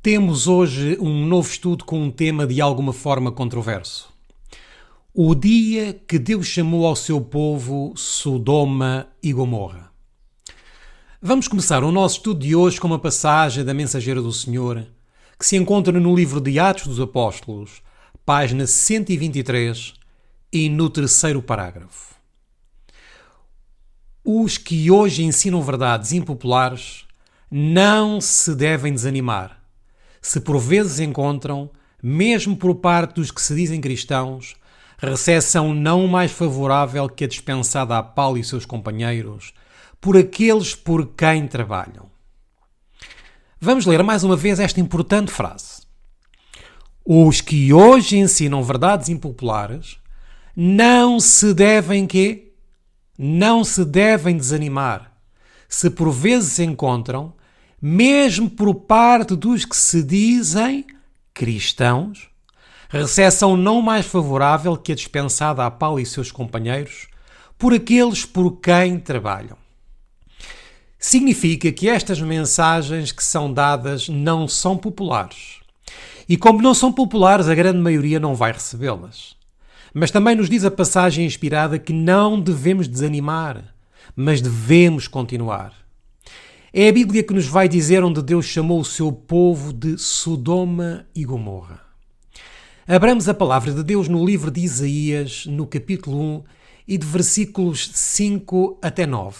Temos hoje um novo estudo com um tema de alguma forma controverso. O dia que Deus chamou ao seu povo Sodoma e Gomorra. Vamos começar o nosso estudo de hoje com uma passagem da Mensageira do Senhor, que se encontra no livro de Atos dos Apóstolos, página 123, e no terceiro parágrafo. Os que hoje ensinam verdades impopulares não se devem desanimar, se por vezes encontram, mesmo por parte dos que se dizem cristãos, recepção não mais favorável que a dispensada a Paulo e seus companheiros, por aqueles por quem trabalham. Vamos ler mais uma vez esta importante frase. Os que hoje ensinam verdades impopulares não se devem quê? Não se devem desanimar, se por vezes encontram, mesmo por parte dos que se dizem cristãos, recepção não mais favorável que a dispensada a Paulo e seus companheiros, por aqueles por quem trabalham. Significa que estas mensagens que são dadas não são populares. E como não são populares, a grande maioria não vai recebê-las. Mas também nos diz a passagem inspirada que não devemos desanimar, mas devemos continuar. É a Bíblia que nos vai dizer onde Deus chamou o seu povo de Sodoma e Gomorra. Abramos a palavra de Deus no livro de Isaías, no capítulo 1, e de versículos 5 até 9.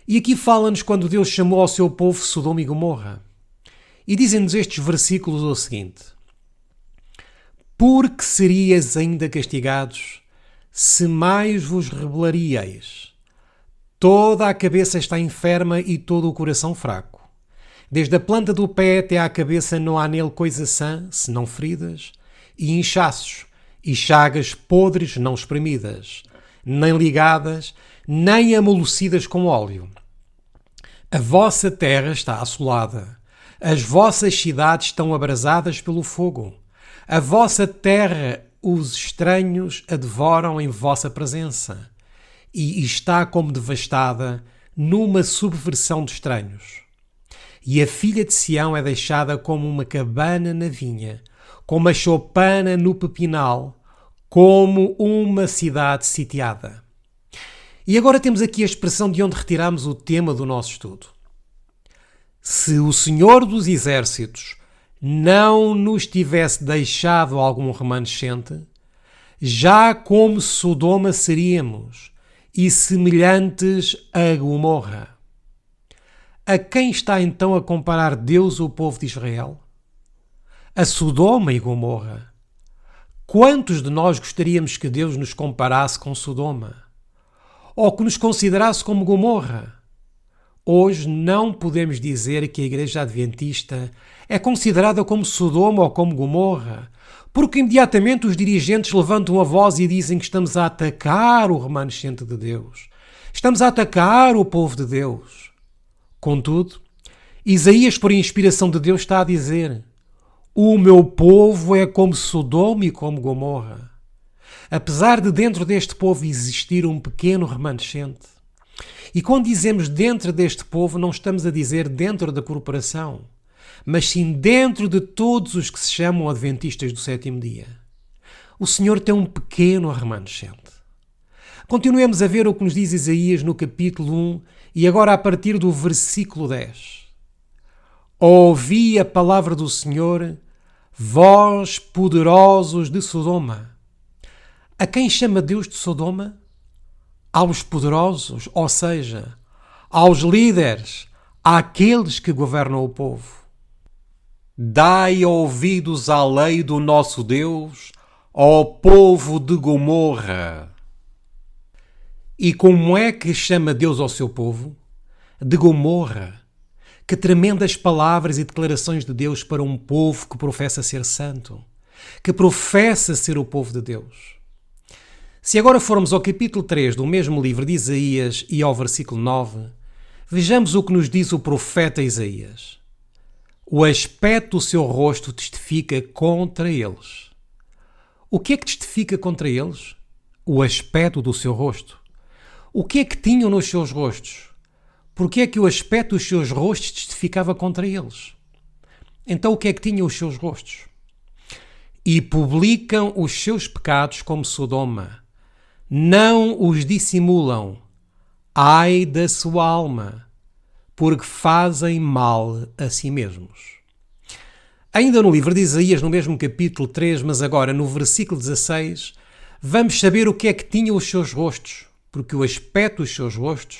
E aqui fala-nos quando Deus chamou ao seu povo Sodoma e Gomorra. E dizem-nos estes versículos o seguinte: Porque serias ainda castigados, se mais vos rebelaríeis? Toda a cabeça está enferma e todo o coração fraco. Desde a planta do pé até à cabeça não há nele coisa sã, senão feridas, e inchaços, e chagas podres não espremidas, nem ligadas, nem amolecidas com óleo. A vossa terra está assolada, as vossas cidades estão abrasadas pelo fogo. A vossa terra os estranhos a devoram em vossa presença, e está como devastada numa subversão de estranhos. E a filha de Sião é deixada como uma cabana na vinha, como a choupana no pepinal, como uma cidade sitiada. E agora temos aqui a expressão de onde retiramos o tema do nosso estudo. Se o Senhor dos Exércitos não nos tivesse deixado algum remanescente, já como Sodoma seríamos, e semelhantes a Gomorra. A quem está então a comparar Deus o povo de Israel? A Sodoma e Gomorra. Quantos de nós gostaríamos que Deus nos comparasse com Sodoma? Ou que nos considerasse como Gomorra? Hoje não podemos dizer que a Igreja Adventista é considerada como Sodoma ou como Gomorra, porque imediatamente os dirigentes levantam a voz e dizem que estamos a atacar o remanescente de Deus. Estamos a atacar o povo de Deus. Contudo, Isaías, por inspiração de Deus, está a dizer: o meu povo é como Sodoma e como Gomorra. Apesar de dentro deste povo existir um pequeno remanescente. E quando dizemos dentro deste povo, não estamos a dizer dentro da corporação, mas sim dentro de todos os que se chamam adventistas do sétimo dia. O Senhor tem um pequeno remanescente. Continuemos a ver o que nos diz Isaías no capítulo 1 e agora a partir do versículo 10. Ouvi a palavra do Senhor, vós poderosos de Sodoma. A quem chama Deus de Sodoma? Aos poderosos, ou seja, aos líderes, àqueles que governam o povo. Dai ouvidos à lei do nosso Deus, ó povo de Gomorra. E como é que chama Deus ao seu povo? De Gomorra. Que tremendas palavras e declarações de Deus para um povo que professa ser santo, que professa ser o povo de Deus. Se agora formos ao capítulo 3 do mesmo livro de Isaías e ao versículo 9, vejamos o que nos diz o profeta Isaías. O aspecto do seu rosto testifica contra eles. O que é que testifica contra eles? O aspecto do seu rosto. O que é que tinham nos seus rostos? Porque é que o aspecto dos seus rostos testificava contra eles? Então o que é que tinham os seus rostos? E publicam os seus pecados como Sodoma. Não os dissimulam. Ai da sua alma, porque fazem mal a si mesmos. Ainda no livro de Isaías, no mesmo capítulo 3, mas agora no versículo 16, vamos saber o que é que tinham os seus rostos, porque o aspecto dos seus rostos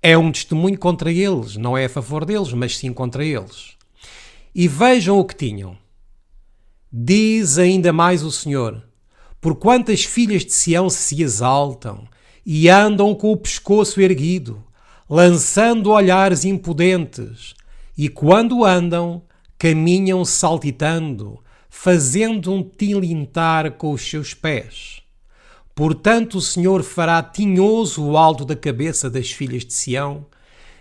é um testemunho contra eles, não é a favor deles, mas sim contra eles. E vejam o que tinham. Diz ainda mais o Senhor: porquanto as filhas de Sião se exaltam e andam com o pescoço erguido, lançando olhares impudentes, e quando andam, caminham saltitando, fazendo um tilintar com os seus pés. Portanto o Senhor fará tinhoso o alto da cabeça das filhas de Sião,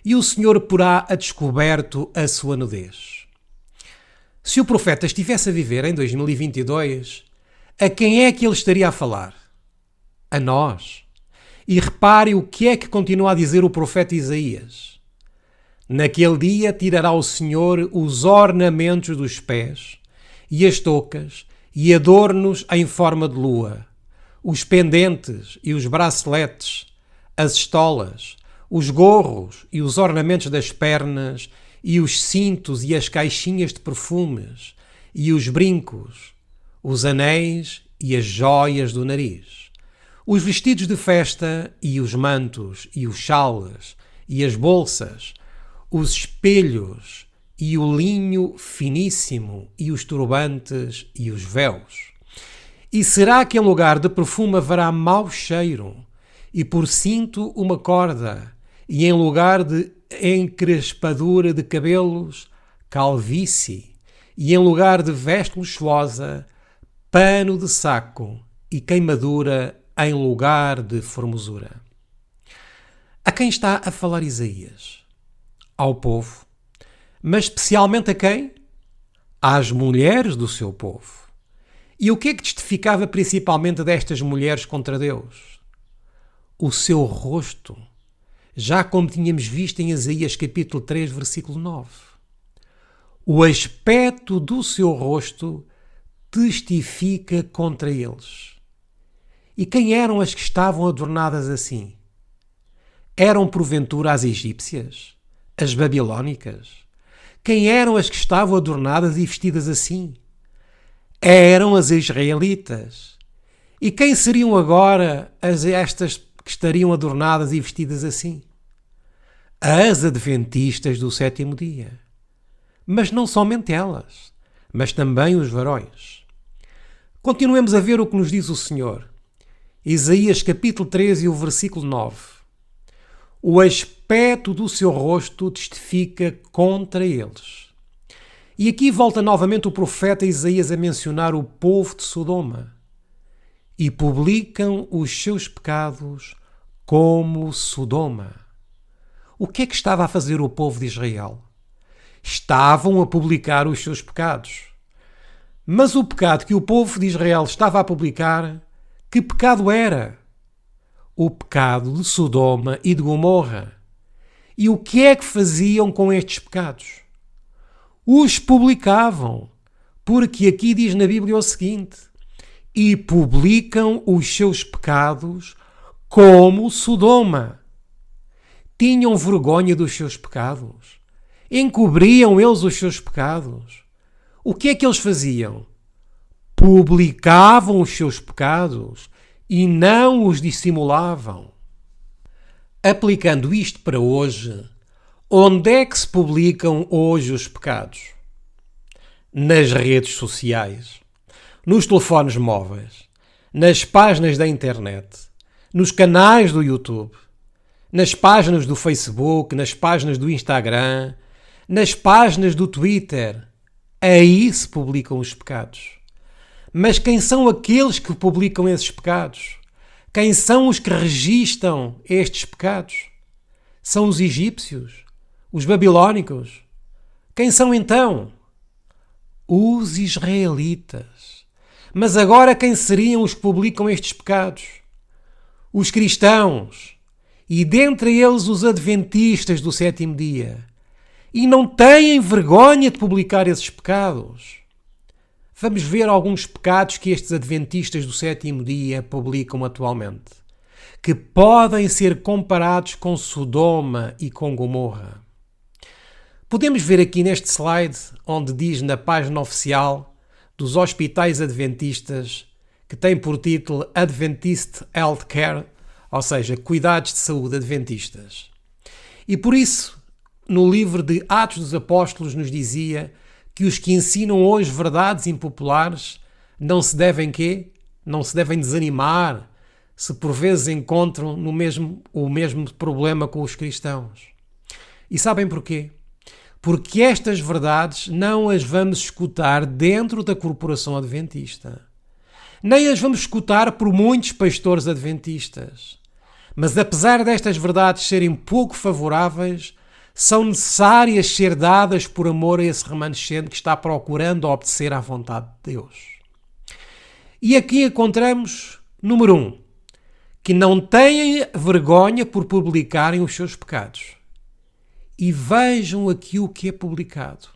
e o Senhor porá a descoberto a sua nudez. Se o profeta estivesse a viver em 2022, a quem é que ele estaria a falar? A nós. E repare o que é que continua a dizer o profeta Isaías. Naquele dia tirará o Senhor os ornamentos dos pés, e as toucas, e adornos em forma de lua, os pendentes e os braceletes, as estolas, os gorros e os ornamentos das pernas, e os cintos e as caixinhas de perfumes, e os brincos, os anéis e as joias do nariz, os vestidos de festa e os mantos e os chales e as bolsas, os espelhos e o linho finíssimo e os turbantes e os véus. E será que em lugar de perfume haverá mau cheiro, e por cinto uma corda, e em lugar de encrespadura de cabelos, calvície, e em lugar de veste luxuosa, pano de saco, e queimadura em lugar de formosura. A quem está a falar Isaías? Ao povo. Mas especialmente a quem? Às mulheres do seu povo. E o que é que testificava principalmente destas mulheres contra Deus? O seu rosto, já como tínhamos visto em Isaías capítulo 3, versículo 9. O aspecto do seu rosto testifica contra eles. E quem eram as que estavam adornadas assim? Eram porventura as egípcias? As babilónicas? Quem eram as que estavam adornadas e vestidas assim? Eram as israelitas. E quem seriam agora estas que estariam adornadas e vestidas assim? As adventistas do sétimo dia. Mas não somente elas, mas também os varões. Continuemos a ver o que nos diz o Senhor. Isaías capítulo 13 e o versículo 9. O aspecto do seu rosto testifica contra eles. E aqui volta novamente o profeta Isaías a mencionar o povo de Sodoma. E publicam os seus pecados como Sodoma. O que é que estava a fazer o povo de Israel? Estavam a publicar os seus pecados. Mas o pecado que o povo de Israel estava a publicar, que pecado era? O pecado de Sodoma e de Gomorra. E o que é que faziam com estes pecados? Os publicavam, porque aqui diz na Bíblia o seguinte: e publicam os seus pecados como Sodoma. Tinham vergonha dos seus pecados? Encobriam eles os seus pecados? O que é que eles faziam? Publicavam os seus pecados e não os dissimulavam. Aplicando isto para hoje, onde é que se publicam hoje os pecados? Nas redes sociais, nos telefones móveis, nas páginas da internet, nos canais do YouTube, nas páginas do Facebook, nas páginas do Instagram, nas páginas do Twitter. Aí se publicam os pecados. Mas quem são aqueles que publicam esses pecados? Quem são os que registram estes pecados? São os egípcios? Os babilónicos? Quem são então? Os israelitas. Mas agora quem seriam os que publicam estes pecados? Os cristãos. E dentre eles os adventistas do sétimo dia. e não têm vergonha de publicar esses pecados. Vamos ver alguns pecados que estes adventistas do sétimo dia publicam atualmente, que podem ser comparados com Sodoma e com Gomorra. Podemos ver aqui neste slide, onde diz na página oficial dos hospitais adventistas, que tem por título Adventist Healthcare, ou seja, Cuidados de Saúde Adventistas. E por isso, no livro de Atos dos Apóstolos nos dizia que os que ensinam hoje verdades impopulares não se devem quê? Não se devem desanimar se por vezes encontram o mesmo problema com os cristãos. E sabem porquê? Porque estas verdades não as vamos escutar dentro da corporação adventista. Nem as vamos escutar por muitos pastores adventistas. Mas apesar destas verdades serem pouco favoráveis, são necessárias ser dadas por amor a esse remanescente que está procurando obedecer à vontade de Deus. E aqui encontramos, número 1, que não têm vergonha por publicarem os seus pecados. E vejam aqui o que é publicado.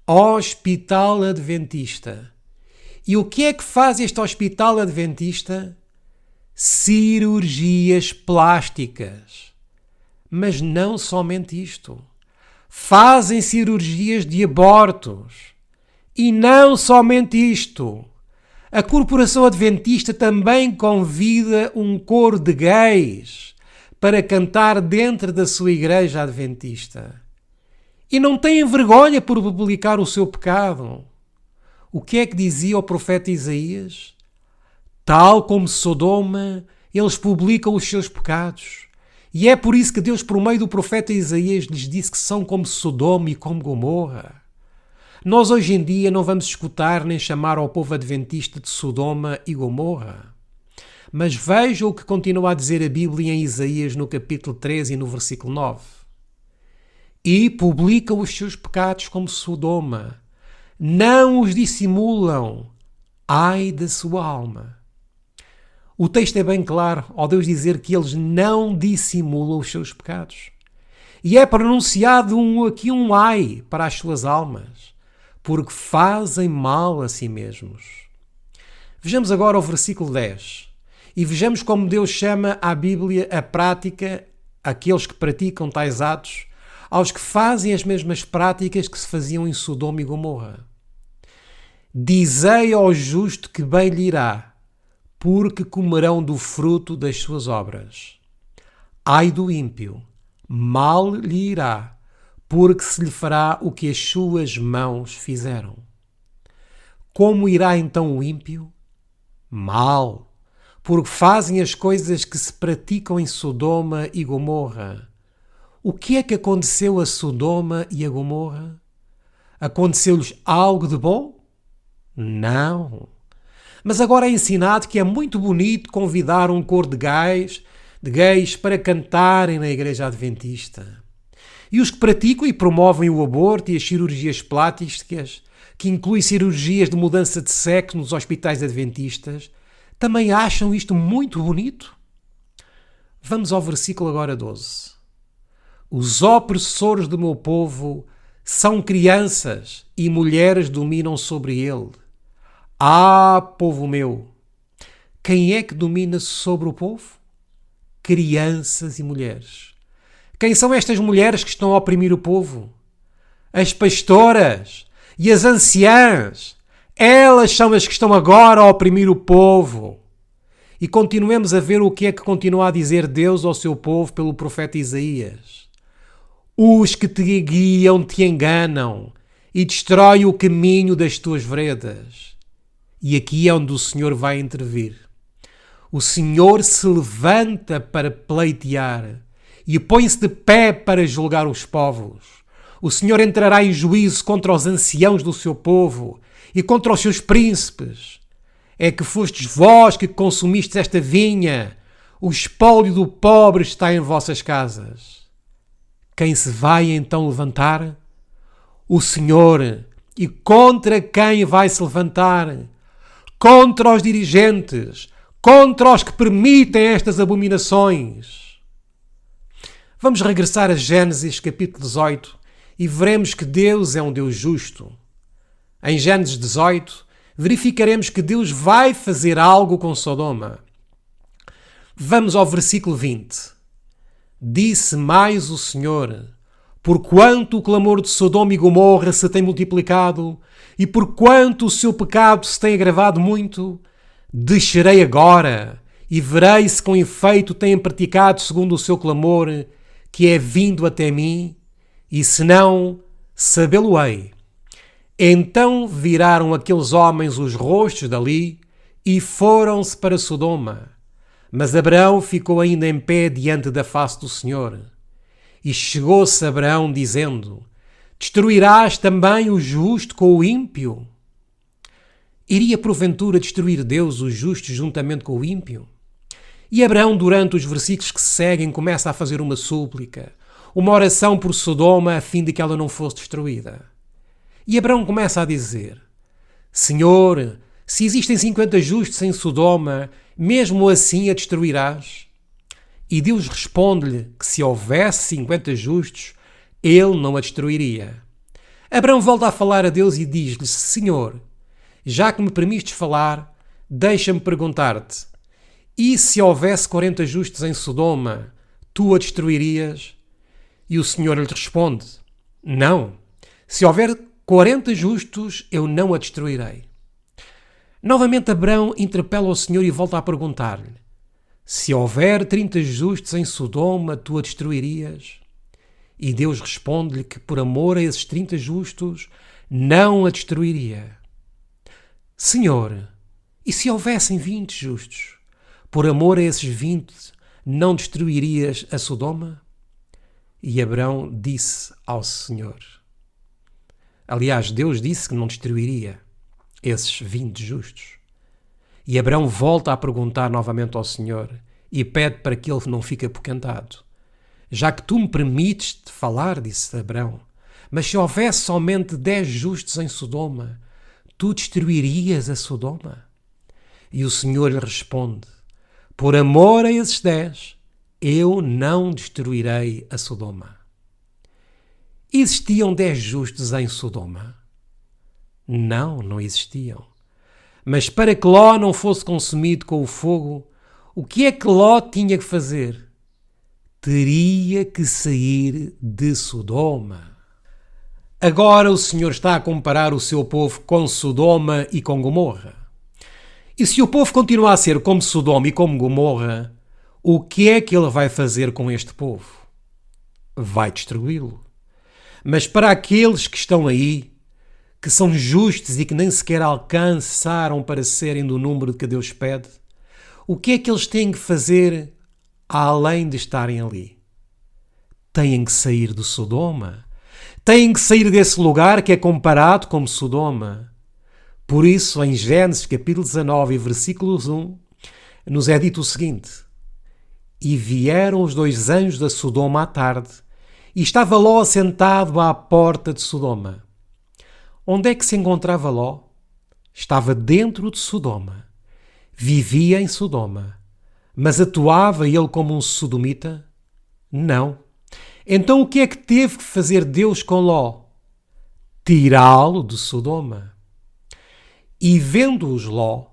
Hospital Adventista. E o que é que faz este Hospital Adventista? Cirurgias plásticas. Mas não somente isto. Fazem cirurgias de abortos. E não somente isto. A Corporação Adventista também convida um coro de gays para cantar dentro da sua igreja adventista. E não têm vergonha por publicar o seu pecado. O que é que dizia o profeta Isaías? Tal como Sodoma, eles publicam os seus pecados. E é por isso que Deus, por meio do profeta Isaías, lhes disse que são como Sodoma e como Gomorra. Nós hoje em dia não vamos escutar nem chamar ao povo adventista de Sodoma e Gomorra. Mas veja o que continua a dizer a Bíblia em Isaías no capítulo 13 e no versículo 9. E publicam os seus pecados como Sodoma. Não os dissimulam. Ai da sua alma. O texto é bem claro ao Deus dizer que eles não dissimulam os seus pecados. E é pronunciado aqui um ai para as suas almas, porque fazem mal a si mesmos. Vejamos agora o versículo 10. E vejamos como Deus chama à Bíblia a prática, aqueles que praticam tais atos, aos que fazem as mesmas práticas que se faziam em Sodoma e Gomorra. Dizei ao justo que bem lhe irá, porque comerão do fruto das suas obras. Ai do ímpio, mal lhe irá, porque se lhe fará o que as suas mãos fizeram. Como irá então o ímpio? Mal, porque fazem as coisas que se praticam em Sodoma e Gomorra. O que é que aconteceu a Sodoma e a Gomorra? Aconteceu-lhes algo de bom? Não. Mas agora é ensinado que é muito bonito convidar um coro de gays para cantarem na igreja adventista. E os que praticam e promovem o aborto e as cirurgias plásticas, que incluem cirurgias de mudança de sexo nos hospitais adventistas, também acham isto muito bonito? Vamos ao versículo agora 12. Os opressores do meu povo são crianças e mulheres dominam sobre ele. Ah, povo meu! Quem é que domina sobre o povo? Crianças e mulheres. Quem são estas mulheres que estão a oprimir o povo? As pastoras e as anciãs. Elas são as que estão agora a oprimir o povo. E continuemos a ver o que é que continua a dizer Deus ao seu povo pelo profeta Isaías. Os que te guiam te enganam e destroem o caminho das tuas veredas. E aqui é onde o Senhor vai intervir. O Senhor se levanta para pleitear e põe-se de pé para julgar os povos. O Senhor entrará em juízo contra os anciãos do seu povo e contra os seus príncipes. É que fostes vós que consumistes esta vinha. O espólio do pobre está em vossas casas. Quem se vai então levantar? O Senhor. E contra quem vai se levantar? Contra os dirigentes, contra os que permitem estas abominações. Vamos regressar a Gênesis capítulo 18 e veremos que Deus é um Deus justo. Em Gênesis 18, verificaremos que Deus vai fazer algo com Sodoma. Vamos ao versículo 20. Disse mais o Senhor: porquanto o clamor de Sodoma e Gomorra se tem multiplicado, e porquanto o seu pecado se tem agravado muito, descerei agora, e verei se com efeito têm praticado segundo o seu clamor, que é vindo até mim, e se não, sabê-lo-ei. Então viraram aqueles homens os rostos dali, e foram-se para Sodoma. Mas Abraão ficou ainda em pé diante da face do Senhor. E chegou-se Abraão, dizendo: destruirás também o justo com o ímpio? Iria porventura destruir Deus o justo juntamente com o ímpio? E Abraão, durante os versículos que se seguem, começa a fazer uma súplica, uma oração por Sodoma, a fim de que ela não fosse destruída. E Abraão começa a dizer: Senhor, se existem 50 justos em Sodoma, mesmo assim a destruirás? E Deus responde-lhe que se houvesse 50 justos, ele não a destruiria. Abraão volta a falar a Deus e diz-lhe: Senhor, já que me permites falar, deixa-me perguntar-te, e se houvesse 40 justos em Sodoma, tu a destruirias? E o Senhor lhe responde: não, se houver 40 justos, eu não a destruirei. Novamente Abraão interpela o Senhor e volta a perguntar-lhe: se houver 30 justos em Sodoma, tu a destruirias? E Deus responde-lhe que por amor a esses 30 justos, não a destruiria. Senhor, e se houvessem 20 justos? Por amor a esses 20, não destruirias a Sodoma? E Abraão disse ao Senhor. Aliás, Deus disse que não destruiria esses 20 justos. E Abraão volta a perguntar novamente ao Senhor e pede para que ele não fique apoquentado. Já que tu me permites te falar, disse Abraão, mas se houvesse somente 10 justos em Sodoma, tu destruirias a Sodoma? E o Senhor lhe responde: por amor a esses 10, eu não destruirei a Sodoma. Existiam 10 justos em Sodoma? Não, não existiam. Mas para que Ló não fosse consumido com o fogo, o que é que Ló tinha que fazer? Teria que sair de Sodoma. Agora o Senhor está a comparar o seu povo com Sodoma e com Gomorra. E se o povo continuar a ser como Sodoma e como Gomorra, o que é que ele vai fazer com este povo? Vai destruí-lo. Mas para aqueles que estão aí, que são justos e que nem sequer alcançaram para serem do número que Deus pede, o que é que eles têm que fazer além de estarem ali? Têm que sair de Sodoma. Têm que sair desse lugar que é comparado como Sodoma. Por isso, em Gênesis capítulo 19, versículos 1, nos é dito o seguinte: e vieram os 2 anjos da Sodoma à tarde, e estava Ló assentado à porta de Sodoma. Onde é que se encontrava Ló? Estava dentro de Sodoma. Vivia em Sodoma. Mas atuava ele como um sodomita? Não. Então o que é que teve que fazer Deus com Ló? Tirá-lo de Sodoma. E vendo-os Ló,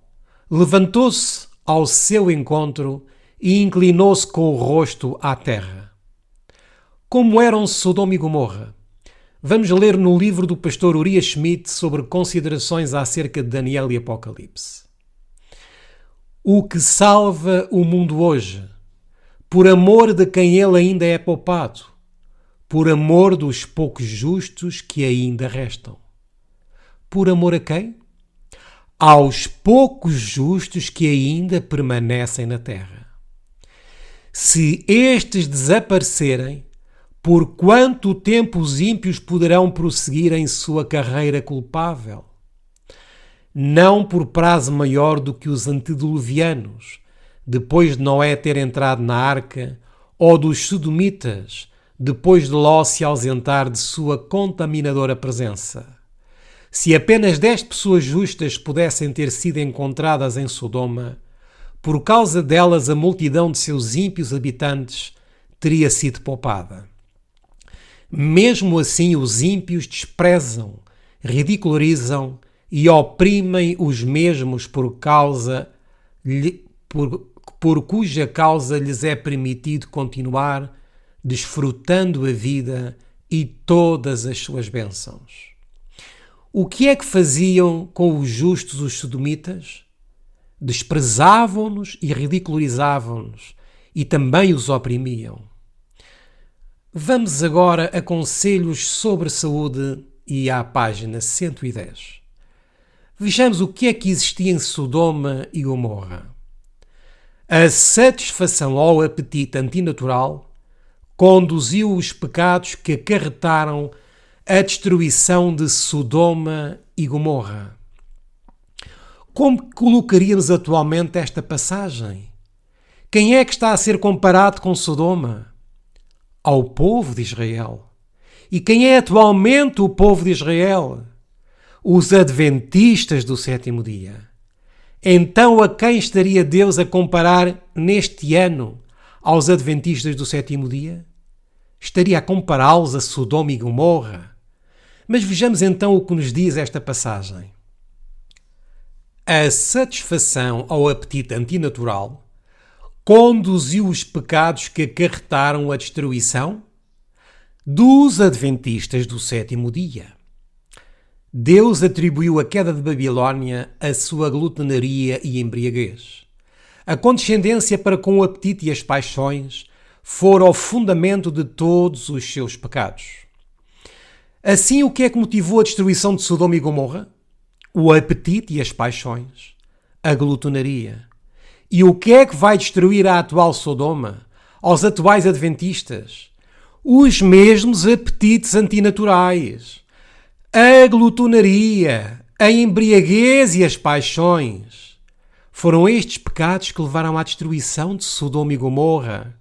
levantou-se ao seu encontro e inclinou-se com o rosto à terra. Como eram Sodoma e Gomorra? Vamos ler no livro do pastor Urias Schmidt sobre considerações acerca de Daniel e Apocalipse. O que salva o mundo hoje, por amor de quem ele ainda é poupado, por amor dos poucos justos que ainda restam. Por amor a quem? Aos poucos justos que ainda permanecem na terra. Se estes desaparecerem, por quanto tempo os ímpios poderão prosseguir em sua carreira culpável? Não por prazo maior do que os antediluvianos, depois de Noé ter entrado na arca, ou dos sodomitas, depois de Ló se ausentar de sua contaminadora presença. Se apenas 10 pessoas justas pudessem ter sido encontradas em Sodoma, por causa delas a multidão de seus ímpios habitantes teria sido poupada. Mesmo assim, os ímpios desprezam, ridicularizam e oprimem os mesmos por cuja causa lhes é permitido continuar desfrutando a vida e todas as suas bênçãos. O que é que faziam com os justos os sodomitas? Desprezavam-nos e ridicularizavam-nos e também os oprimiam. Vamos agora a conselhos sobre saúde e à página 110. Vejamos o que é que existia em Sodoma e Gomorra. A satisfação ao apetite antinatural conduziu os pecados que acarretaram a destruição de Sodoma e Gomorra. Como colocaríamos atualmente esta passagem? Quem é que está a ser comparado com Sodoma? Ao povo de Israel. E quem é atualmente o povo de Israel? Os adventistas do sétimo dia. Então a quem estaria Deus a comparar neste ano aos adventistas do sétimo dia? Estaria a compará-los a Sodoma e Gomorra? Mas vejamos então o que nos diz esta passagem. A satisfação ao apetite antinatural conduziu os pecados que acarretaram a destruição dos adventistas do sétimo dia. Deus atribuiu a queda de Babilónia a sua glutonaria e embriaguez. A condescendência para com o apetite e as paixões fora o fundamento de todos os seus pecados. Assim, o que é que motivou a destruição de Sodoma e Gomorra? O apetite e as paixões. A glutonaria. E o que é que vai destruir a atual Sodoma, aos atuais adventistas? Os mesmos apetites antinaturais. A glutonaria, a embriaguez e as paixões. Foram estes pecados que levaram à destruição de Sodoma e Gomorra.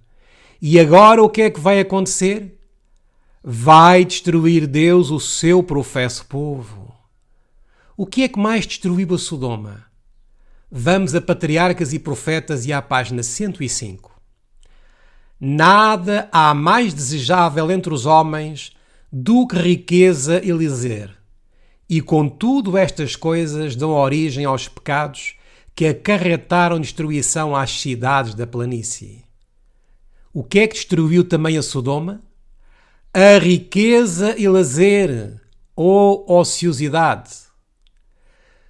E agora o que é que vai acontecer? Vai destruir Deus o seu professo povo. O que é que mais destruiu a Sodoma? Vamos a Patriarcas e Profetas e à página 105. Nada há mais desejável entre os homens do que riqueza e lazer. E contudo estas coisas dão origem aos pecados que acarretaram destruição às cidades da planície. O que é que destruiu também a Sodoma? A riqueza e lazer, ou ociosidade.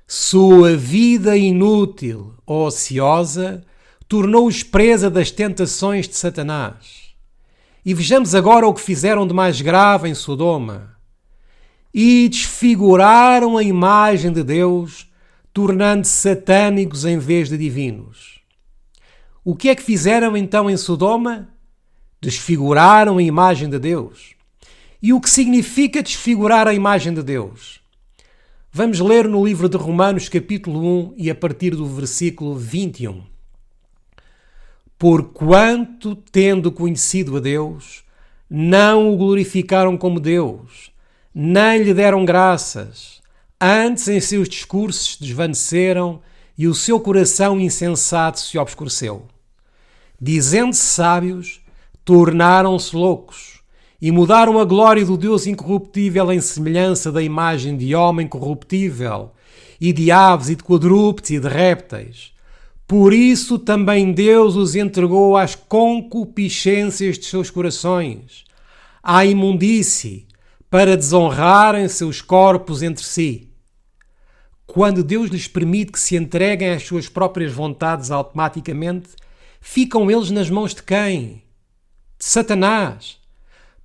Sua vida inútil ou ociosa tornou-os presa das tentações de Satanás. E vejamos agora o que fizeram de mais grave em Sodoma. E desfiguraram a imagem de Deus, tornando-se satânicos em vez de divinos. O que é que fizeram então em Sodoma? Desfiguraram a imagem de Deus. E o que significa desfigurar a imagem de Deus? Vamos ler no livro de Romanos, capítulo 1, e a partir do versículo 21. Porquanto, tendo conhecido a Deus, não o glorificaram como Deus, nem lhe deram graças, antes em seus discursos desvaneceram e o seu coração insensato se obscureceu. Dizendo-se sábios, tornaram-se loucos, e mudaram a glória do Deus incorruptível em semelhança da imagem de homem corruptível, e de aves e de quadrúpedes e de répteis. Por isso também Deus os entregou às concupiscências de seus corações, à imundície, para desonrarem seus corpos entre si. Quando Deus lhes permite que se entreguem às suas próprias vontades automaticamente, ficam eles nas mãos de quem? De Satanás.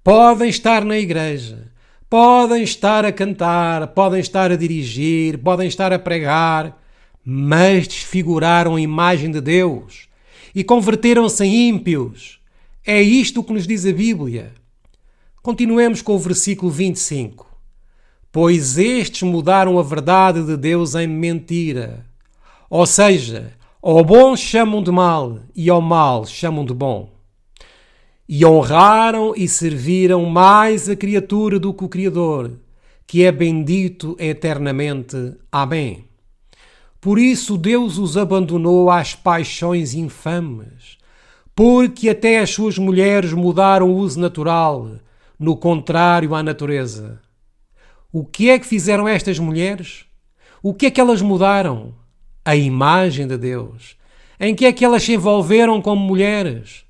Podem estar na igreja, podem estar a cantar, podem estar a dirigir, podem estar a pregar, mas desfiguraram a imagem de Deus e converteram-se em ímpios. É isto que nos diz a Bíblia. Continuemos com o versículo 25. Pois estes mudaram a verdade de Deus em mentira. Ou seja, ao bom chamam de mal e ao mal chamam de bom. E honraram e serviram mais a criatura do que o Criador, que é bendito eternamente. Amém. Por isso Deus os abandonou às paixões infames, porque até as suas mulheres mudaram o uso natural, no contrário à natureza. O que é que fizeram estas mulheres? O que é que elas mudaram? A imagem de Deus. Em que é que elas se envolveram como mulheres?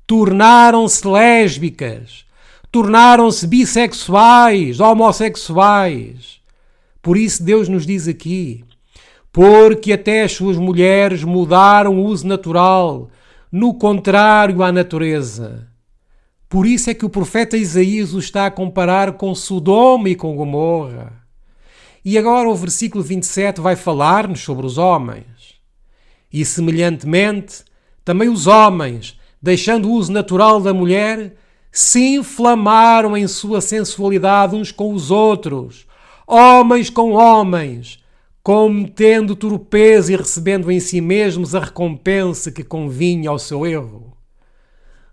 Tornaram-se lésbicas, tornaram-se bissexuais, homossexuais. Por isso Deus nos diz aqui, porque até as suas mulheres mudaram o uso natural, no contrário à natureza. Por isso é que o profeta Isaías o está a comparar com Sodoma e com Gomorra. E agora o versículo 27 vai falar-nos sobre os homens. E semelhantemente, também os homens, deixando o uso natural da mulher, se inflamaram em sua sensualidade uns com os outros, homens com homens, cometendo torpeza e recebendo em si mesmos a recompensa que convinha ao seu erro.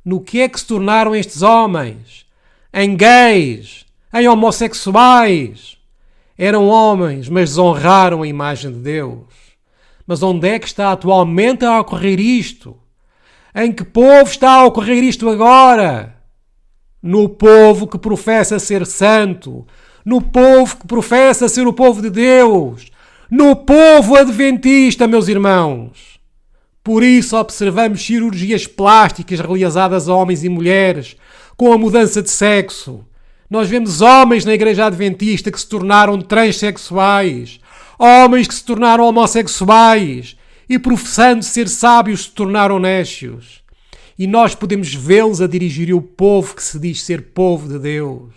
No que é que se tornaram estes homens? Em gays, em homossexuais. Eram homens, mas desonraram a imagem de Deus. Mas onde é que está atualmente a ocorrer isto? Em que povo está a ocorrer isto agora? No povo que professa ser santo, no povo que professa ser o povo de Deus, no povo adventista, meus irmãos. Por isso observamos cirurgias plásticas realizadas a homens e mulheres com a mudança de sexo. Nós vemos homens na igreja adventista que se tornaram transexuais, homens que se tornaram homossexuais e, professando ser sábios, se tornaram nécios. E nós podemos vê-los a dirigir o povo que se diz ser povo de Deus.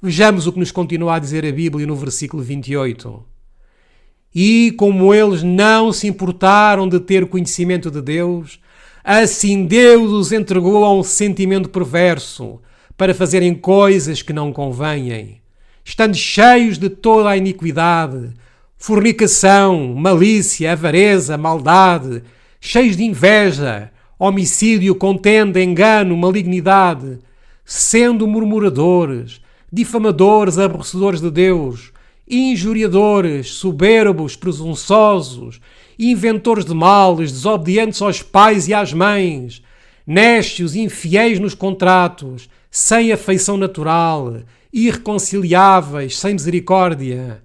Vejamos o que nos continua a dizer a Bíblia no versículo 28. E como eles não se importaram de ter conhecimento de Deus, assim Deus os entregou a um sentimento perverso para fazerem coisas que não convêm, estando cheios de toda a iniquidade, fornicação, malícia, avareza, maldade, cheios de inveja, homicídio, contenda, engano, malignidade, sendo murmuradores, difamadores, aborrecedores de Deus, injuriadores, soberbos, presunçosos, inventores de males, desobedientes aos pais e às mães, nécios, infiéis nos contratos, sem afeição natural, irreconciliáveis, sem misericórdia,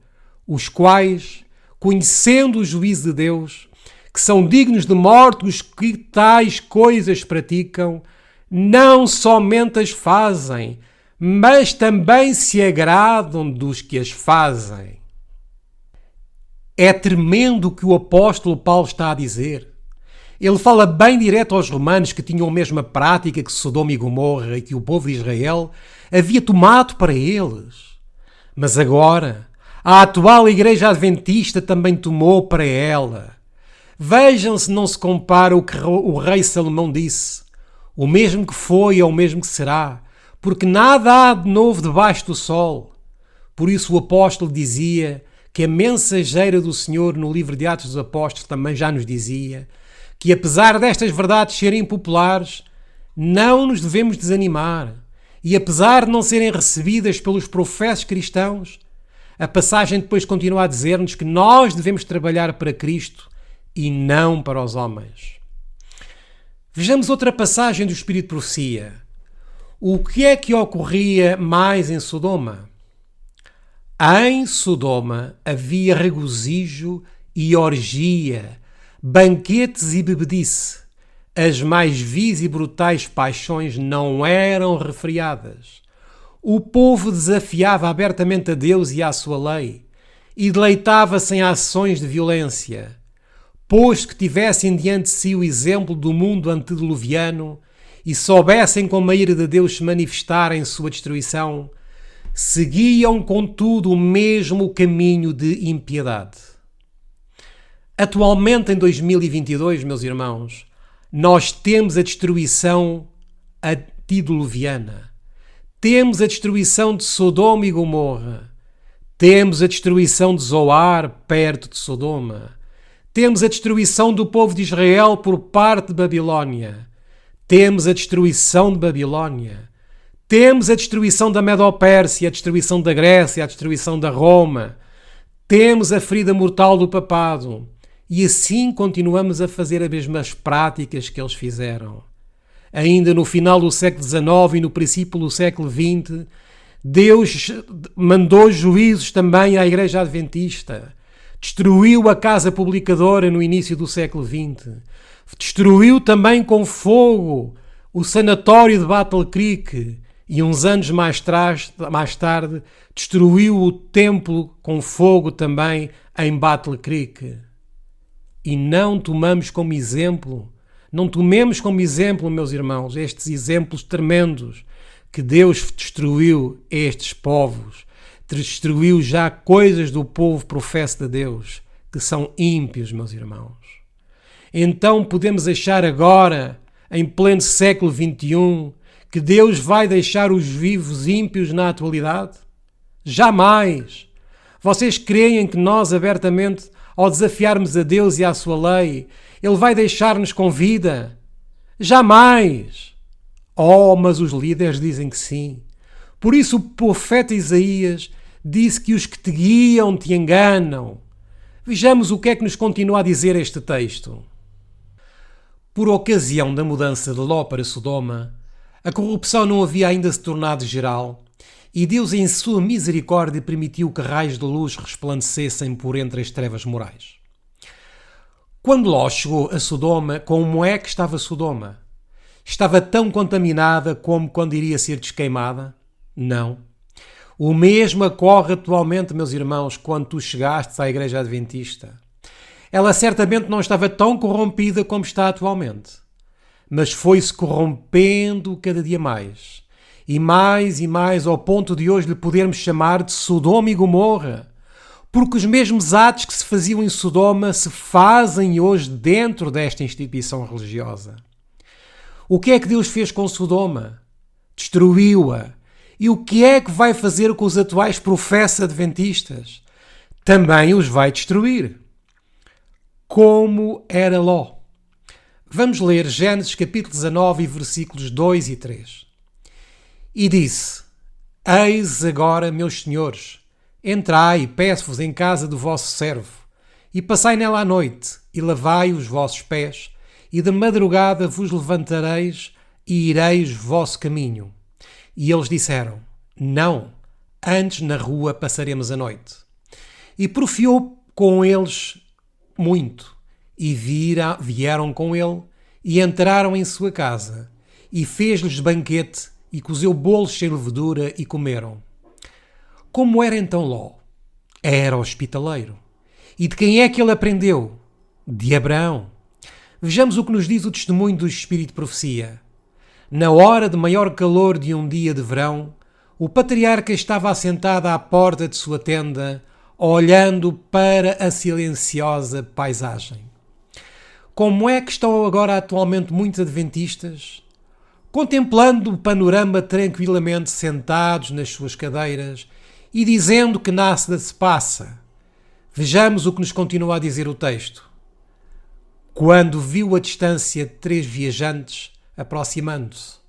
os quais, conhecendo o juízo de Deus, que são dignos de morte os que tais coisas praticam, não somente as fazem, mas também se agradam dos que as fazem. É tremendo o que o apóstolo Paulo está a dizer. Ele fala bem direto aos romanos que tinham a mesma prática que Sodoma e Gomorra e que o povo de Israel havia tomado para eles. Mas agora, a atual igreja adventista também tomou para ela. Vejam se não se compara o que o rei Salomão disse. O mesmo que foi é o mesmo que será, porque nada há de novo debaixo do sol. Por isso o apóstolo dizia que a mensageira do Senhor no livro de Atos dos Apóstolos também já nos dizia que apesar destas verdades serem populares, não nos devemos desanimar. E apesar de não serem recebidas pelos professos cristãos, a passagem depois continua a dizer-nos que nós devemos trabalhar para Cristo e não para os homens. Vejamos outra passagem do Espírito de Profecia. O que é que ocorria mais em Sodoma? Em Sodoma havia regozijo e orgia, banquetes e bebedice. As mais vis e brutais paixões não eram refriadas. O povo desafiava abertamente a Deus e à sua lei e deleitava-se em ações de violência. Posto que tivessem diante de si o exemplo do mundo antediluviano e soubessem como a ira de Deus se manifestar em sua destruição, seguiam, contudo, o mesmo caminho de impiedade. Atualmente, em 2022, meus irmãos, nós temos a destruição antediluviana. Temos a destruição de Sodoma e Gomorra. Temos a destruição de Zoar, perto de Sodoma. Temos a destruição do povo de Israel por parte de Babilónia. Temos a destruição de Babilónia. Temos a destruição da Medo-Pérsia, a destruição da Grécia, a destruição da Roma. Temos a ferida mortal do papado. E assim continuamos a fazer as mesmas práticas que eles fizeram. ainda no final do século XIX e no princípio do século XX, Deus mandou juízos também à Igreja Adventista. Destruiu a Casa Publicadora no início do século XX. Destruiu também com fogo o sanatório de Battle Creek. E uns anos mais tarde destruiu o templo com fogo também em Battle Creek. E não tomemos como exemplo, meus irmãos, estes exemplos tremendos que Deus destruiu estes povos, destruiu já coisas do povo professa de Deus, que são ímpios, meus irmãos. Então podemos achar agora, em pleno século XXI, que Deus vai deixar os vivos ímpios na atualidade? Jamais! Vocês creem que nós, abertamente, ao desafiarmos a Deus e à sua lei, Ele vai deixar-nos com vida? Jamais! Oh, mas os líderes dizem que sim. Por isso o profeta Isaías disse que os que te guiam te enganam. Vejamos o que é que nos continua a dizer este texto. Por ocasião da mudança de Ló para Sodoma, a corrupção não havia ainda se tornado geral, e Deus, em sua misericórdia, permitiu que raios de luz resplandecessem por entre as trevas morais. Quando Ló chegou a Sodoma, como é que estava Sodoma? Estava tão contaminada como quando iria ser desqueimada? Não. O mesmo ocorre atualmente, meus irmãos, quando tu chegastes à Igreja Adventista. Ela certamente não estava tão corrompida como está atualmente, mas foi-se corrompendo cada dia mais, e mais, ao ponto de hoje lhe podermos chamar de Sodoma e Gomorra, porque os mesmos atos que se faziam em Sodoma se fazem hoje dentro desta instituição religiosa. O que é que Deus fez com Sodoma? Destruiu-a. E o que é que vai fazer com os atuais profetas adventistas? Também os vai destruir. Como era Ló? Vamos ler Gênesis capítulo 19, versículos 2 e 3. E disse: Eis agora, meus senhores, entrai, peço-vos em casa do vosso servo, e passai nela a noite, e lavai os vossos pés, e de madrugada vos levantareis, e ireis vosso caminho. E eles disseram: Não, antes na rua passaremos a noite. E porfiou com eles muito, e vieram com ele, e entraram em sua casa, e fez-lhes banquete, e cozeu bolos sem levedura, e comeram. Como era então Ló? Era hospitaleiro. E de quem é que ele aprendeu? De Abraão. Vejamos o que nos diz o testemunho do Espírito de Profecia. Na hora de maior calor de um dia de verão, o patriarca estava assentado à porta de sua tenda, olhando para a silenciosa paisagem. Como é que estão agora atualmente muitos adventistas? Contemplando o panorama tranquilamente sentados nas suas cadeiras e dizendo que nada se passa. Vejamos o que nos continua a dizer o texto. Quando viu a distância 3 viajantes aproximando-se.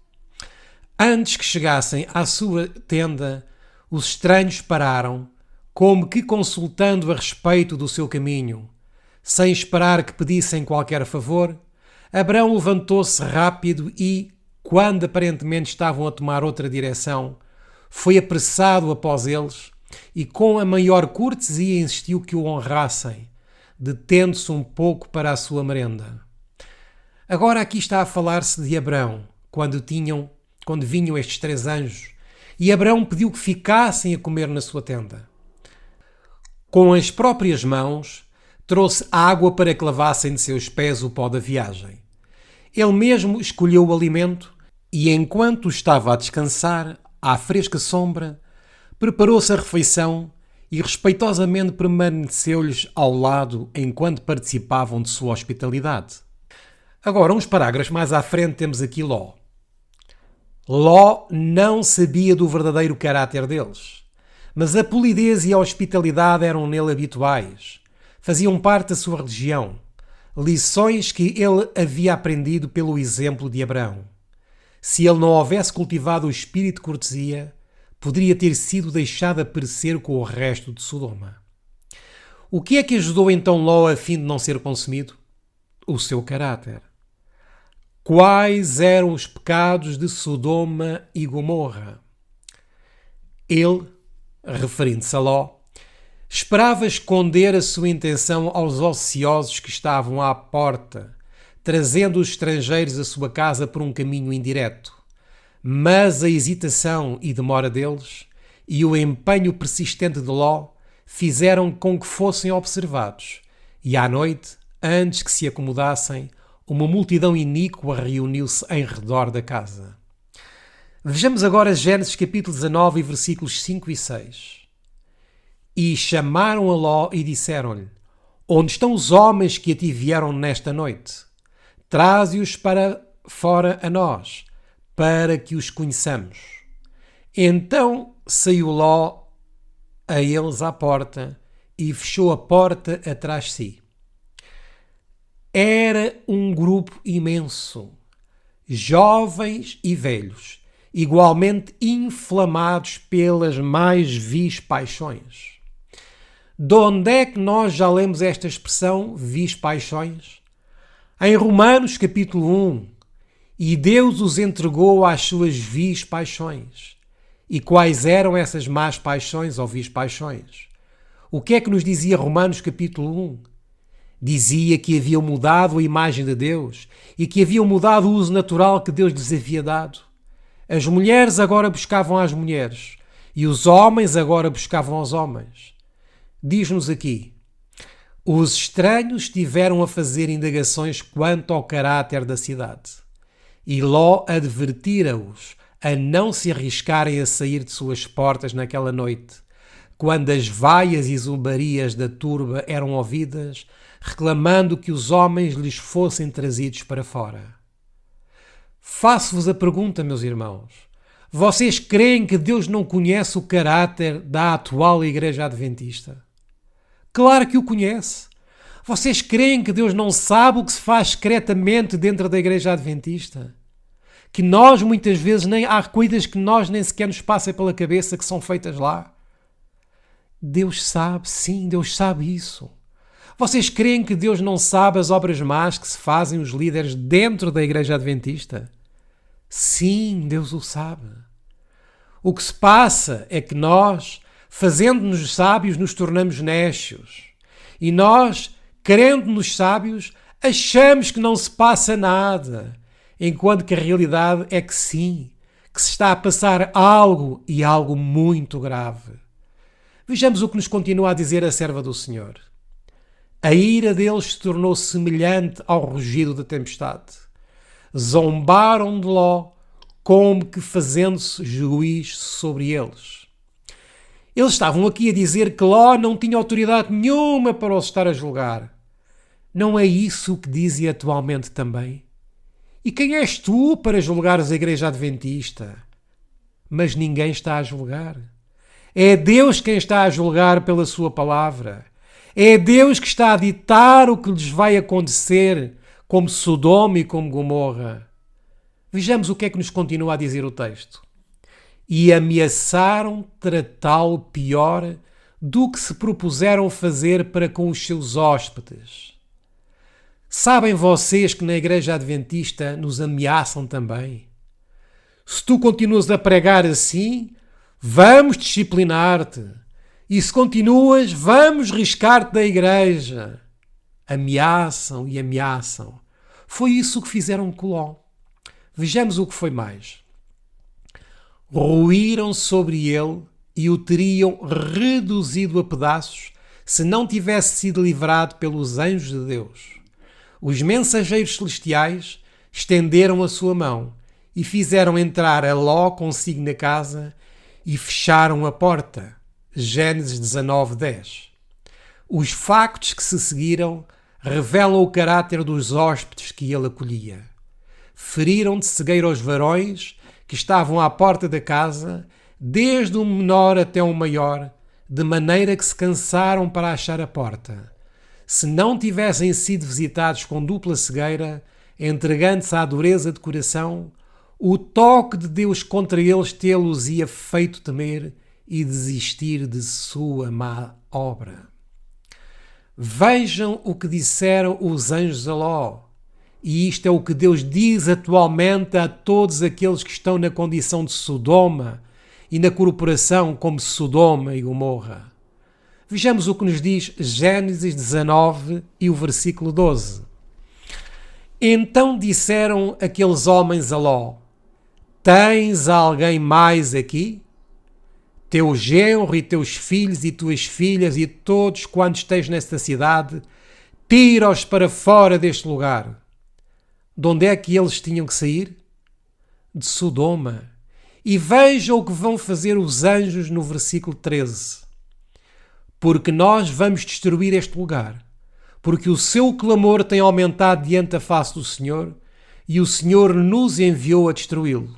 Antes que chegassem à sua tenda, os estranhos pararam, como que consultando a respeito do seu caminho. Sem esperar que pedissem qualquer favor, Abraão levantou-se rápido e, quando aparentemente estavam a tomar outra direção, foi apressado após eles e com a maior cortesia insistiu que o honrassem, detendo-se um pouco para a sua merenda. Agora aqui está a falar-se de Abraão, quando vinham estes 3 anjos, e Abraão pediu que ficassem a comer na sua tenda. Com as próprias mãos, trouxe água para que lavassem de seus pés o pó da viagem. Ele mesmo escolheu o alimento e, enquanto estava a descansar, à fresca sombra, preparou-se a refeição e respeitosamente permaneceu-lhes ao lado enquanto participavam de sua hospitalidade. Agora, uns parágrafos mais à frente, temos aqui Ló. Ló não sabia do verdadeiro caráter deles, mas a polidez e a hospitalidade eram nele habituais. Faziam parte da sua religião, lições que ele havia aprendido pelo exemplo de Abraão. Se ele não houvesse cultivado o espírito de cortesia, poderia ter sido deixado a perecer com o resto de Sodoma. O que é que ajudou então Ló a fim de não ser consumido? O seu caráter. quais eram os pecados de Sodoma e Gomorra. Ele, referindo-se a Ló, esperava esconder a sua intenção aos ociosos que estavam à porta, trazendo os estrangeiros à sua casa por um caminho indireto. Mas a hesitação e demora deles e o empenho persistente de Ló fizeram com que fossem observados, e à noite, antes que se acomodassem, uma multidão iníqua reuniu-se em redor da casa. Vejamos agora Gênesis capítulo 19, versículos 5 e 6. E chamaram a Ló e disseram-lhe: Onde estão os homens que a ti vieram nesta noite? Traze-os para fora a nós, para que os conheçamos. Então saiu Ló a eles à porta e fechou a porta atrás de si. Era um grupo imenso, jovens e velhos, igualmente inflamados pelas mais vis paixões. De onde é que nós já lemos esta expressão, vis paixões? Em Romanos capítulo 1. E Deus os entregou às suas vis paixões. E quais eram essas más paixões ou vis paixões? O que é que nos dizia Romanos capítulo 1? Dizia que haviam mudado a imagem de Deus e que haviam mudado o uso natural que Deus lhes havia dado. As mulheres agora buscavam as mulheres e os homens agora buscavam aos homens. Diz-nos aqui: os estranhos tiveram a fazer indagações quanto ao caráter da cidade. E Ló advertira-os a não se arriscarem a sair de suas portas naquela noite, quando as vaias e zombarias da turba eram ouvidas, reclamando que os homens lhes fossem trazidos para fora. Faço-vos a pergunta, meus irmãos: vocês creem que Deus não conhece o caráter da atual Igreja Adventista? Claro que o conhece. Vocês creem que Deus não sabe o que se faz secretamente dentro da Igreja Adventista? Que nós muitas vezes há coisas que nós nem sequer nos passam pela cabeça que são feitas lá? Deus sabe, sim, Deus sabe isso. Vocês creem que Deus não sabe as obras más que se fazem os líderes dentro da Igreja Adventista? Sim, Deus o sabe. O que se passa é que nós, fazendo-nos sábios, nos tornamos nécios. E nós, querendo-nos sábios, achamos que não se passa nada, enquanto que a realidade é que sim, que se está a passar algo e algo muito grave. Vejamos o que nos continua a dizer a serva do Senhor. A ira deles se tornou semelhante ao rugido da tempestade. Zombaram de Ló, como que fazendo-se juiz sobre eles. Eles estavam aqui a dizer que Ló não tinha autoridade nenhuma para os estar a julgar. Não é isso que dizem atualmente também? E quem és tu para julgares a Igreja Adventista? Mas ninguém está a julgar. É Deus quem está a julgar pela sua palavra. É Deus que está a ditar o que lhes vai acontecer, como Sodoma e como Gomorra. Vejamos o que é que nos continua a dizer o texto. E ameaçaram tratá-lo pior do que se propuseram fazer para com os seus hóspedes. Sabem vocês que na Igreja Adventista nos ameaçam também? Se tu continuas a pregar assim, vamos disciplinar-te. E se continuas, vamos riscar-te da igreja. Ameaçam e ameaçam. Foi isso que fizeram com Ló. Vejamos o que foi mais. Ruíram sobre ele e o teriam reduzido a pedaços se não tivesse sido livrado pelos anjos de Deus. Os mensageiros celestiais estenderam a sua mão e fizeram entrar a Ló consigo na casa e fecharam a porta. Gênesis 19, 10. Os factos que se seguiram revelam o caráter dos hóspedes que ele acolhia. Feriram de cegueira os varões que estavam à porta da casa, desde o menor até o maior, de maneira que se cansaram para achar a porta. Se não tivessem sido visitados com dupla cegueira, entregando-se à dureza de coração, o toque de Deus contra eles tê-los ia feito temer e desistir de sua má obra. Vejam o que disseram os anjos a Ló. E isto é o que Deus diz atualmente a todos aqueles que estão na condição de Sodoma e na corporação como Sodoma e Gomorra. Vejamos o que nos diz Gênesis 19 e o versículo 12. Então disseram aqueles homens a Ló: Tens alguém mais aqui? Teu genro e teus filhos e tuas filhas e todos quantos tens nesta cidade, tira-os para fora deste lugar. De onde é que eles tinham que sair? De Sodoma. E veja o que vão fazer os anjos no versículo 13. Porque nós vamos destruir este lugar, porque o seu clamor tem aumentado diante da face do Senhor, e o Senhor nos enviou a destruí-lo.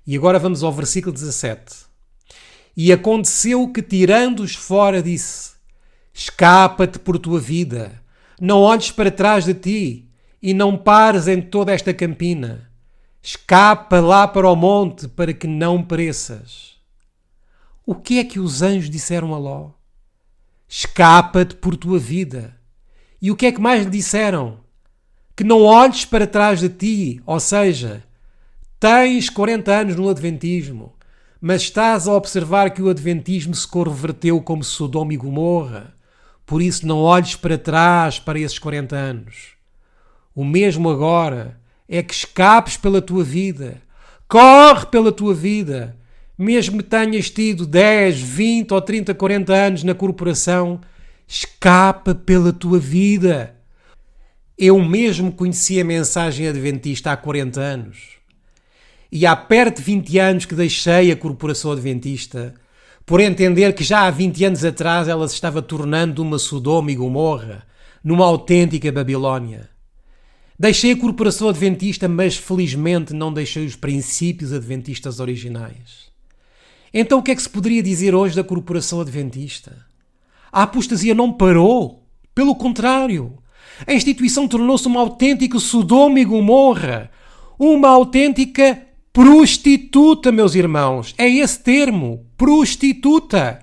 E agora vamos ao versículo 17. E aconteceu que, tirando-os fora, disse: Escapa-te por tua vida, não olhes para trás de ti, e não pares em toda esta campina. Escapa lá para o monte, para que não pereças. O que é que os anjos disseram a Ló? Escapa-te por tua vida. E o que é que mais lhe disseram? Que não olhes para trás de ti, ou seja, tens 40 anos no Adventismo, mas estás a observar que o Adventismo se converteu como Sodoma e Gomorra. Por isso não olhes para trás para esses 40 anos. O mesmo agora é que escapes pela tua vida. Corre pela tua vida. Mesmo que tenhas tido 10, 20 ou 30, 40 anos na corporação, escapa pela tua vida. Eu mesmo conheci a mensagem adventista há 40 anos. E há perto de 20 anos que deixei a corporação adventista, por entender que já há 20 anos atrás ela se estava tornando uma Sodoma e Gomorra, numa autêntica Babilónia. Deixei a corporação adventista, mas felizmente não deixei os princípios adventistas originais. Então o que é que se poderia dizer hoje da corporação adventista? A apostasia não parou. Pelo contrário, a instituição tornou-se uma autêntica Sodoma e Gomorra. Uma autêntica prostituta, meus irmãos. É esse termo, prostituta.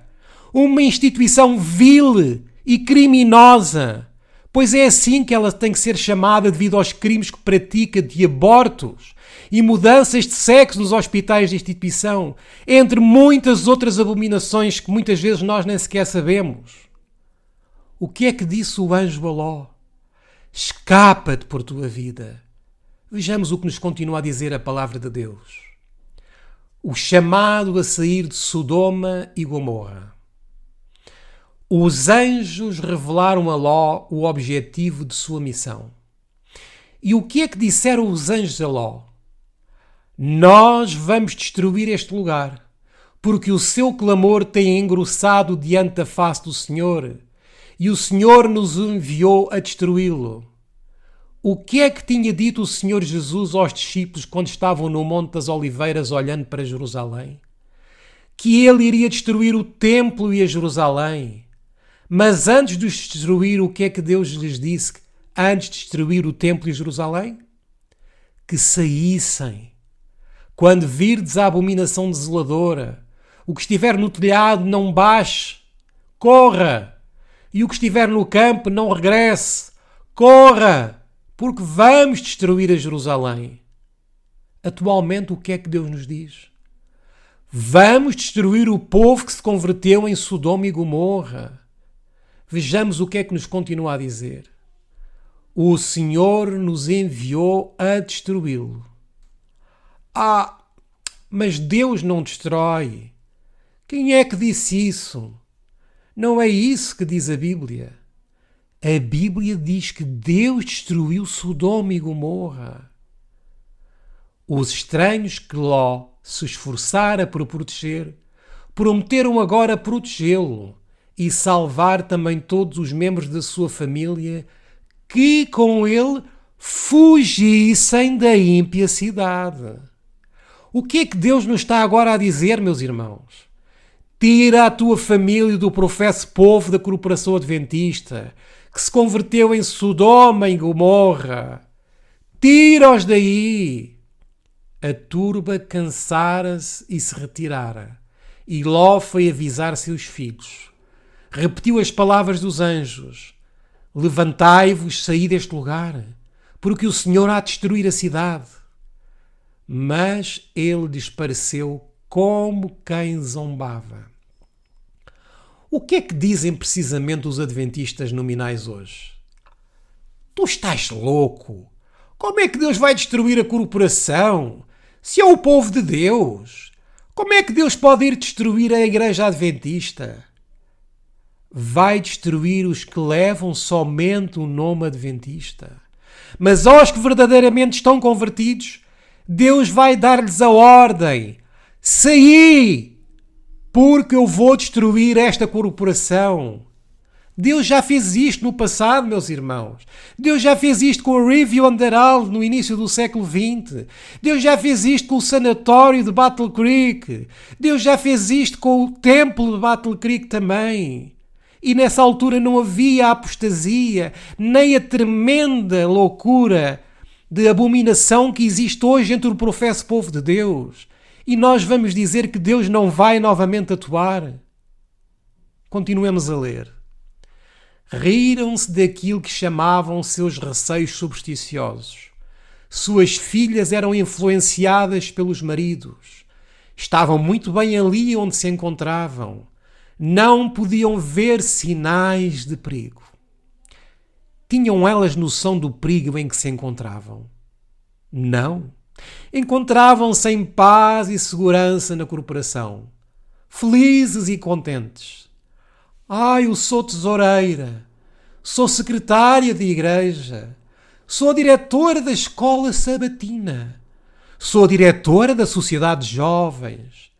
Uma instituição vil e criminosa. Pois é assim que ela tem que ser chamada devido aos crimes que pratica de abortos e mudanças de sexo nos hospitais de instituição, entre muitas outras abominações que muitas vezes nós nem sequer sabemos. O que é que disse o anjo a Ló? Escapa-te por tua vida. Vejamos o que nos continua a dizer a palavra de Deus. O chamado a sair de Sodoma e Gomorra. Os anjos revelaram a Ló o objetivo de sua missão. E o que é que disseram os anjos a Ló? Nós vamos destruir este lugar, porque o seu clamor tem engrossado diante da face do Senhor, e o Senhor nos enviou a destruí-lo. O que é que tinha dito o Senhor Jesus aos discípulos quando estavam no Monte das Oliveiras olhando para Jerusalém? Que ele iria destruir o templo e a Jerusalém. Mas antes de os destruir, o que é que Deus lhes disse antes de destruir o templo e Jerusalém? Que saíssem. Quando virdes a abominação desoladora, o que estiver no telhado não baixe, corra. E o que estiver no campo não regresse, corra, porque vamos destruir a Jerusalém. Atualmente, o que é que Deus nos diz? Vamos destruir o povo que se converteu em Sodoma e Gomorra. Vejamos o que é que nos continua a dizer. O Senhor nos enviou a destruí-lo. Mas Deus não destrói. Quem é que disse isso? Não é isso que diz a Bíblia. A Bíblia diz que Deus destruiu Sodoma e Gomorra. Os estranhos que Ló se esforçara por proteger, prometeram agora protegê-lo e salvar também todos os membros da sua família que com ele fugissem da ímpia cidade. O que é que Deus nos está agora a dizer, meus irmãos? Tira a tua família do professo povo da corporação adventista, que se converteu em Sodoma e Gomorra. Tira-os daí. A turba cansara-se e se retirara, e Ló foi avisar seus filhos. Repetiu as palavras dos anjos: Levantai-vos, saí deste lugar, porque o Senhor há de destruir a cidade. Mas ele lhes pareceu como quem zombava. O que é que dizem precisamente os adventistas nominais hoje? Tu estás louco? Como é que Deus vai destruir a corporação? Se é o povo de Deus, como é que Deus pode ir destruir a Igreja Adventista? Vai destruir os que levam somente o nome Adventista. Mas aos que verdadeiramente estão convertidos, Deus vai dar-lhes a ordem: saí, porque eu vou destruir esta corporação. Deus já fez isto no passado, meus irmãos. Deus já fez isto com o Review Underall no início do século XX. Deus já fez isto com o sanatório de Battle Creek. Deus já fez isto com o templo de Battle Creek também. E nessa altura não havia apostasia, nem a tremenda loucura de abominação que existe hoje entre o professo povo de Deus. E nós vamos dizer que Deus não vai novamente atuar? Continuemos a ler. Riram-se daquilo que chamavam seus receios supersticiosos. Suas filhas eram influenciadas pelos maridos. Estavam muito bem ali onde se encontravam. Não podiam ver sinais de perigo. Tinham elas noção do perigo em que se encontravam? Não. Encontravam-se em paz e segurança na corporação, felizes e contentes. Eu sou tesoureira, sou secretária de igreja, sou diretora da escola sabatina, sou diretora da sociedade de jovens,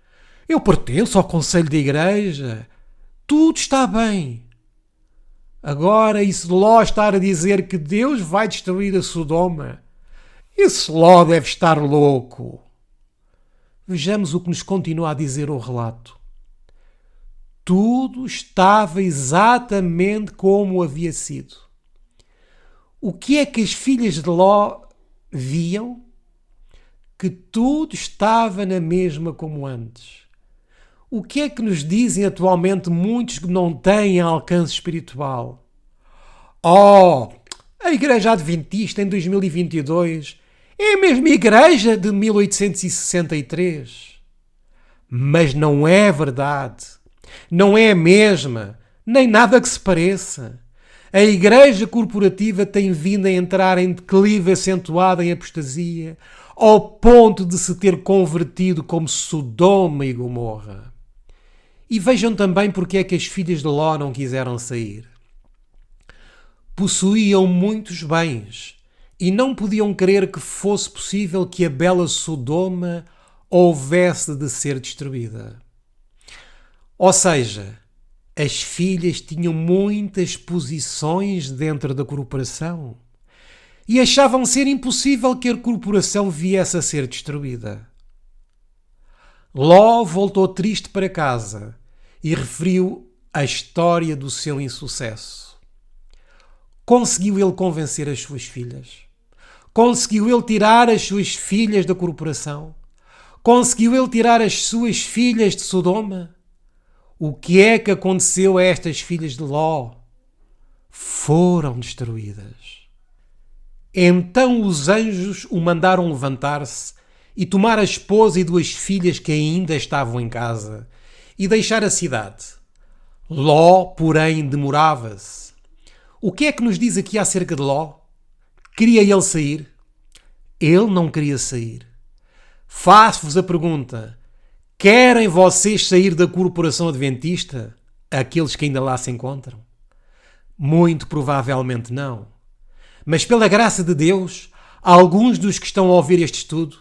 eu pertenço ao conselho da igreja, tudo está bem. Agora, isso de Ló estar a dizer que Deus vai destruir a Sodoma, esse Ló deve estar louco. Vejamos o que nos continua a dizer o relato. Tudo estava exatamente como havia sido. O que é que as filhas de Ló viam? Que tudo estava na mesma como antes. O que é que nos dizem atualmente muitos que não têm alcance espiritual? A Igreja Adventista em 2022 é a mesma Igreja de 1863. Mas não é verdade. Não é a mesma, nem nada que se pareça. A igreja corporativa tem vindo a entrar em declive acentuado em apostasia, ao ponto de se ter convertido como Sodoma e Gomorra. E vejam também porque é que as filhas de Ló não quiseram sair. Possuíam muitos bens e não podiam crer que fosse possível que a bela Sodoma houvesse de ser destruída. Ou seja, as filhas tinham muitas posições dentro da corporação e achavam ser impossível que a corporação viesse a ser destruída. Ló voltou triste para casa e referiu a história do seu insucesso. Conseguiu ele convencer as suas filhas? Conseguiu ele tirar as suas filhas da corporação? Conseguiu ele tirar as suas filhas de Sodoma? O que é que aconteceu a estas filhas de Ló? Foram destruídas. Então os anjos o mandaram levantar-se e tomar a esposa e 2 filhas que ainda estavam em casa e deixar a cidade. Ló, porém, demorava-se. O que é que nos diz aqui acerca de Ló? Queria ele sair? Ele não queria sair. Faço-vos a pergunta: querem vocês sair da corporação adventista? Aqueles que ainda lá se encontram? Muito provavelmente não. Mas pela graça de Deus, alguns dos que estão a ouvir este estudo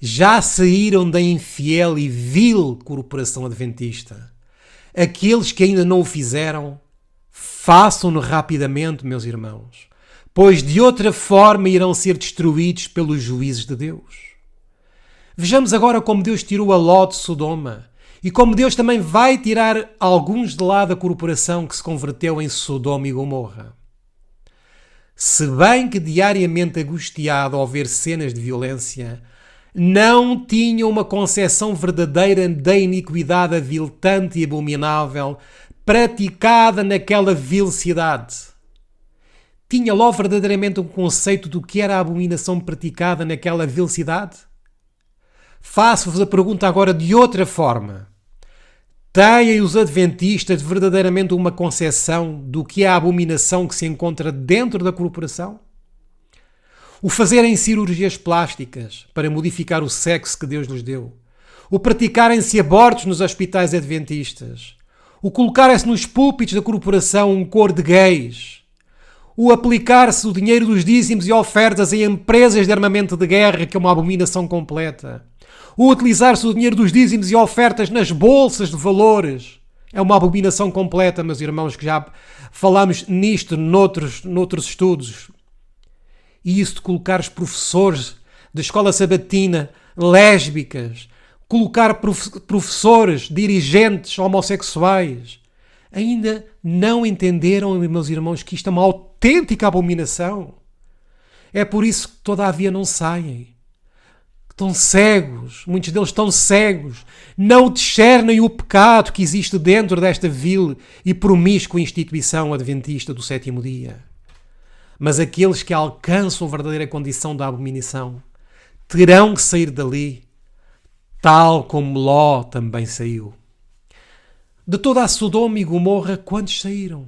já saíram da infiel e vil corporação adventista. Aqueles que ainda não o fizeram, façam-no rapidamente, meus irmãos, pois de outra forma irão ser destruídos pelos juízes de Deus. Vejamos agora como Deus tirou a Ló de Sodoma e como Deus também vai tirar alguns de lá da corporação que se converteu em Sodoma e Gomorra. Se bem que diariamente angustiado ao ver cenas de violência, não tinha uma concepção verdadeira da iniquidade aviltante e abominável praticada naquela vil cidade. Tinha Ló verdadeiramente um conceito do que era a abominação praticada naquela vil cidade? Faço-vos a pergunta agora de outra forma. Têm os adventistas verdadeiramente uma concepção do que é a abominação que se encontra dentro da corporação? O fazerem cirurgias plásticas para modificar o sexo que Deus lhes deu, o praticarem-se abortos nos hospitais adventistas, o colocarem-se nos púlpitos da corporação um coro de gays, o aplicar-se o dinheiro dos dízimos e ofertas em empresas de armamento de guerra, que é uma abominação completa, o utilizar-se o dinheiro dos dízimos e ofertas nas bolsas de valores, é uma abominação completa, meus irmãos, que já falámos nisto noutros estudos. E isso de colocar os professores da escola sabatina lésbicas, colocar professores, dirigentes homossexuais, ainda não entenderam, meus irmãos, que isto é uma autêntica abominação. É por isso que todavia não saem. Estão cegos, muitos deles estão cegos, não discernem o pecado que existe dentro desta vil e promíscua instituição adventista do sétimo dia. Mas aqueles que alcançam a verdadeira condição da abominação terão que sair dali, tal como Ló também saiu. De toda a Sodoma e Gomorra, quantos saíram?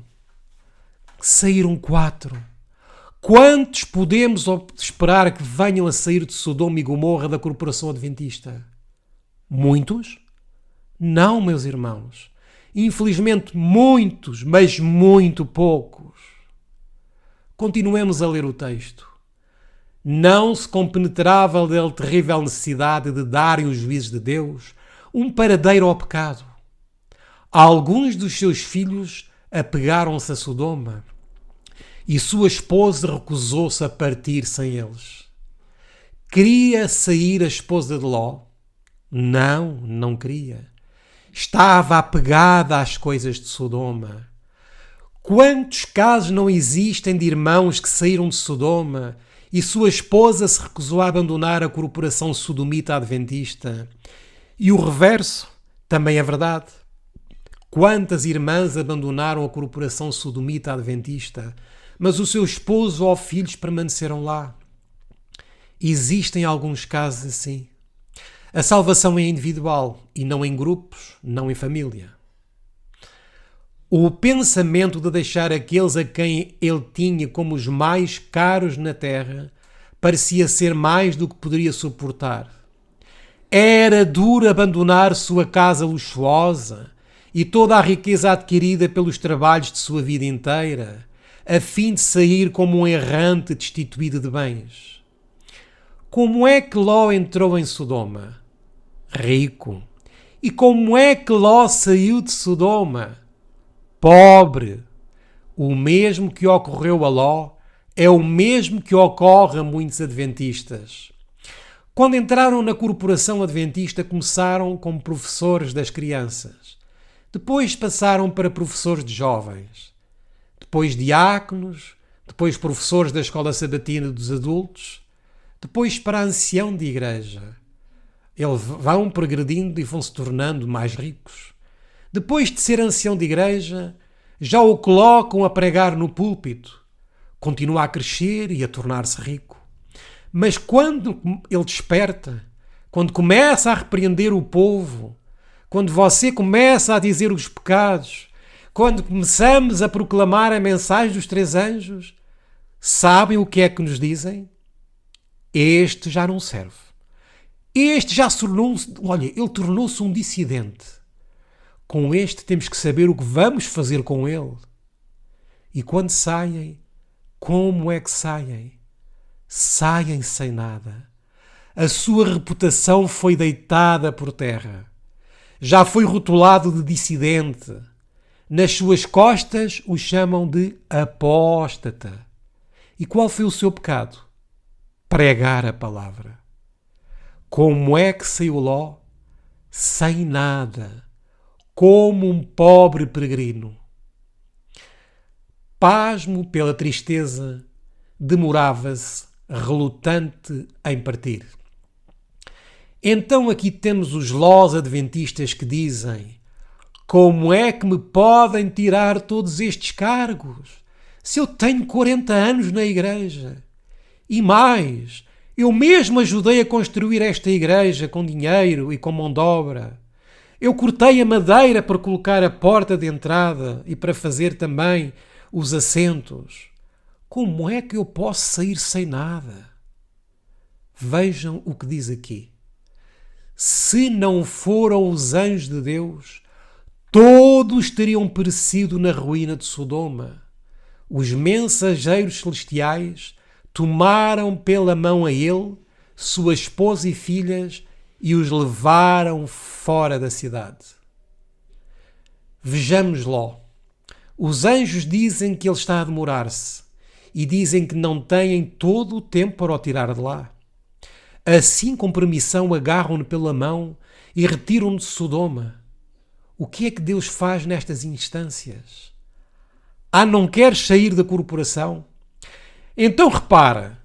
Saíram 4. Quantos podemos esperar que venham a sair de Sodoma e Gomorra da corporação adventista? Muitos? Não, meus irmãos. Infelizmente, muitos, mas muito poucos. Continuemos a ler o texto. Não se compenetrava dele terrível necessidade de darem os juízes de Deus um paradeiro ao pecado. Alguns dos seus filhos apegaram-se a Sodoma e sua esposa recusou-se a partir sem eles. Queria sair a esposa de Ló? Não, não queria. Estava apegada às coisas de Sodoma. Quantos casos não existem de irmãos que saíram de Sodoma e sua esposa se recusou a abandonar a corporação sodomita adventista? E o reverso também é verdade. Quantas irmãs abandonaram a corporação sodomita adventista, mas o seu esposo ou filhos permaneceram lá? Existem alguns casos assim. A salvação é individual e não em grupos, não em família. O pensamento de deixar aqueles a quem ele tinha como os mais caros na terra parecia ser mais do que poderia suportar. Era duro abandonar sua casa luxuosa e toda a riqueza adquirida pelos trabalhos de sua vida inteira, a fim de sair como um errante destituído de bens. Como é que Ló entrou em Sodoma? Rico. E como é que Ló saiu de Sodoma? Pobre. O mesmo que ocorreu a Ló é o mesmo que ocorre a muitos adventistas. Quando entraram na corporação adventista, começaram como professores das crianças. Depois passaram para professores de jovens. Depois diáconos. Depois professores da escola sabatina dos adultos. Depois para ancião de igreja. Eles vão progredindo e vão se tornando mais ricos. Depois de ser ancião de igreja, já o colocam a pregar no púlpito. Continua a crescer e a tornar-se rico. Mas quando ele desperta, quando começa a repreender o povo, quando você começa a dizer os pecados, quando começamos a proclamar a mensagem dos 3 anjos, sabem o que é que nos dizem? Este já não serve. Este já se tornou-se, ele tornou-se um dissidente. Com este temos que saber o que vamos fazer com ele. E quando saem, como é que saem? Saem sem nada. A sua reputação foi deitada por terra. Já foi rotulado de dissidente. Nas suas costas o chamam de apóstata. E qual foi o seu pecado? Pregar a palavra. Como é que saiu Ló? Sem nada. Como um pobre peregrino. Pasmo pela tristeza, demorava-se, relutante em partir. Então aqui temos os Lós adventistas que dizem: como é que me podem tirar todos estes cargos? Se eu tenho 40 anos na igreja e mais, eu mesmo ajudei a construir esta igreja com dinheiro e com mão de obra. Eu cortei a madeira para colocar a porta de entrada e para fazer também os assentos. Como é que eu posso sair sem nada? Vejam o que diz aqui. Se não foram os anjos de Deus, todos teriam perecido na ruína de Sodoma. Os mensageiros celestiais tomaram pela mão a ele, sua esposa e filhas, e os levaram fora da cidade. Vejamos Ló. Os anjos dizem que ele está a demorar-se e dizem que não têm todo o tempo para o tirar de lá. Assim, com permissão, agarram-no pela mão e retiram-no de Sodoma. O que é que Deus faz nestas instâncias? Não queres sair da corporação? Então repara,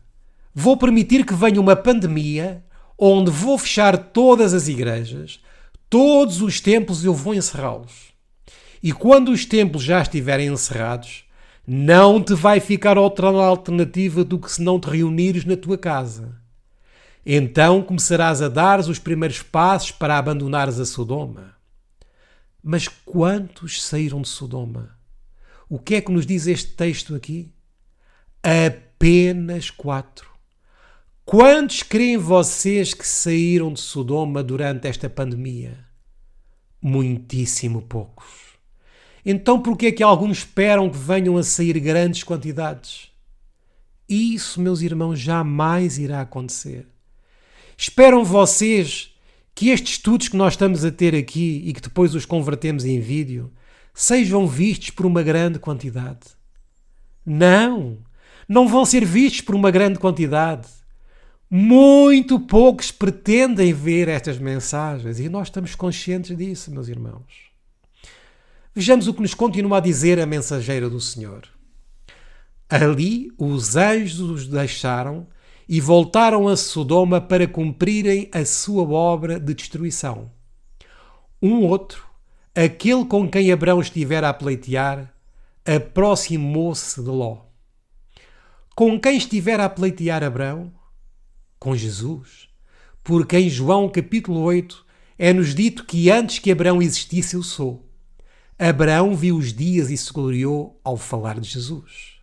vou permitir que venha uma pandemia onde vou fechar todas as igrejas, todos os templos eu vou encerrá-los. E quando os templos já estiverem encerrados, não te vai ficar outra alternativa do que se não te reunires na tua casa. Então começarás a dar os primeiros passos para abandonares a Sodoma. Mas quantos saíram de Sodoma? O que é que nos diz este texto aqui? Apenas 4. Quantos creem vocês que saíram de Sodoma durante esta pandemia? Muitíssimo poucos. Então por que é que alguns esperam que venham a sair grandes quantidades? Isso, meus irmãos, jamais irá acontecer. Esperam vocês que estes estudos que nós estamos a ter aqui e que depois os convertemos em vídeo sejam vistos por uma grande quantidade? Não vão ser vistos por uma grande quantidade. Muito poucos pretendem ver estas mensagens e nós estamos conscientes disso, meus irmãos. Vejamos o que nos continua a dizer a mensageira do Senhor. Ali os anjos os deixaram e voltaram a Sodoma para cumprirem a sua obra de destruição. Um outro, aquele com quem Abrão estivera a pleitear, aproximou-se de Ló. Com quem estivera a pleitear Abrão? Com Jesus. Porque em João capítulo 8 é-nos dito que antes que Abrão existisse eu sou. Abraão viu os dias e se gloriou ao falar de Jesus.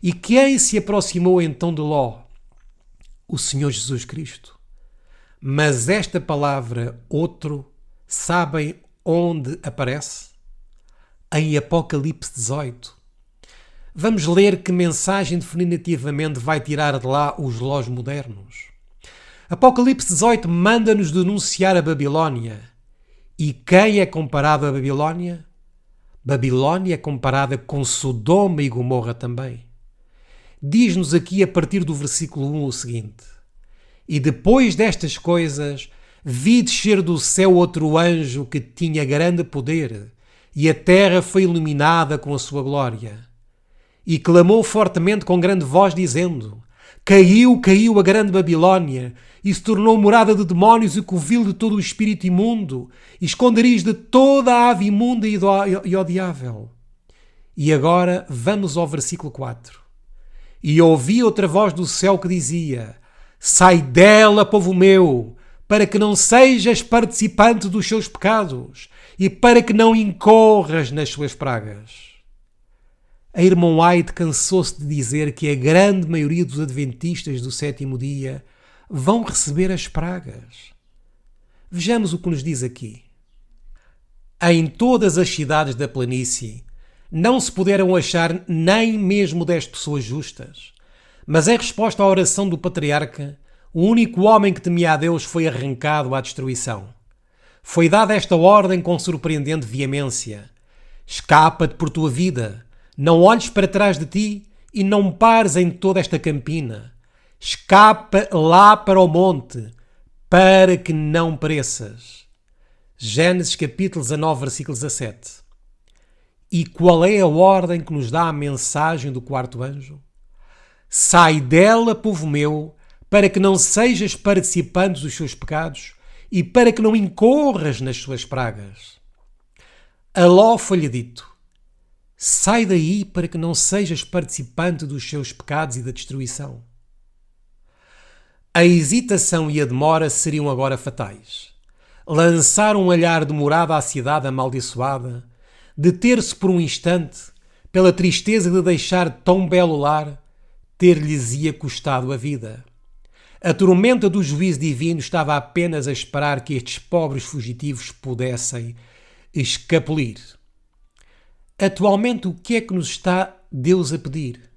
E quem se aproximou então de Ló? O Senhor Jesus Cristo. Mas esta palavra, outro, sabem onde aparece? Em Apocalipse 18. Vamos ler que mensagem definitivamente vai tirar de lá os lós modernos. Apocalipse 18 manda-nos denunciar a Babilónia. E quem é comparado a Babilónia? Babilónia é comparada com Sodoma e Gomorra também. Diz-nos aqui a partir do versículo 1 o seguinte: E depois destas coisas vi descer do céu outro anjo que tinha grande poder, e a terra foi iluminada com a sua glória. E clamou fortemente com grande voz, dizendo: Caiu, caiu a grande Babilónia, e se tornou morada de demónios e covil de todo o espírito imundo, e esconderijo de toda a ave imunda e odiável. E agora vamos ao versículo 4. E ouvi outra voz do céu que dizia: Sai dela, povo meu, para que não sejas participante dos seus pecados, e para que não incorras nas suas pragas. A irmã White cansou-se de dizer que a grande maioria dos adventistas do sétimo dia vão receber as pragas. Vejamos o que nos diz aqui. Em todas as cidades da planície não se puderam achar nem mesmo 10 pessoas justas, mas em resposta à oração do patriarca, o único homem que temia a Deus foi arrancado à destruição. Foi dada esta ordem com surpreendente veemência: Escapa-te por tua vida, não olhes para trás de ti e não pares em toda esta campina. Escapa lá para o monte, para que não pereças. Gênesis capítulo 19, versículo 17. E qual é a ordem que nos dá a mensagem do quarto anjo? Sai dela, povo meu, para que não sejas participante dos seus pecados e para que não incorras nas suas pragas. A Ló foi-lhe dito: Sai daí para que não sejas participante dos seus pecados e da destruição. A hesitação e a demora seriam agora fatais. Lançar um olhar demorado à cidade amaldiçoada, deter-se por um instante, pela tristeza de deixar tão belo lar, ter-lhes-ia custado a vida. A tormenta do juízo divino estava apenas a esperar que estes pobres fugitivos pudessem escapulir. Atualmente, o que é que nos está Deus a pedir?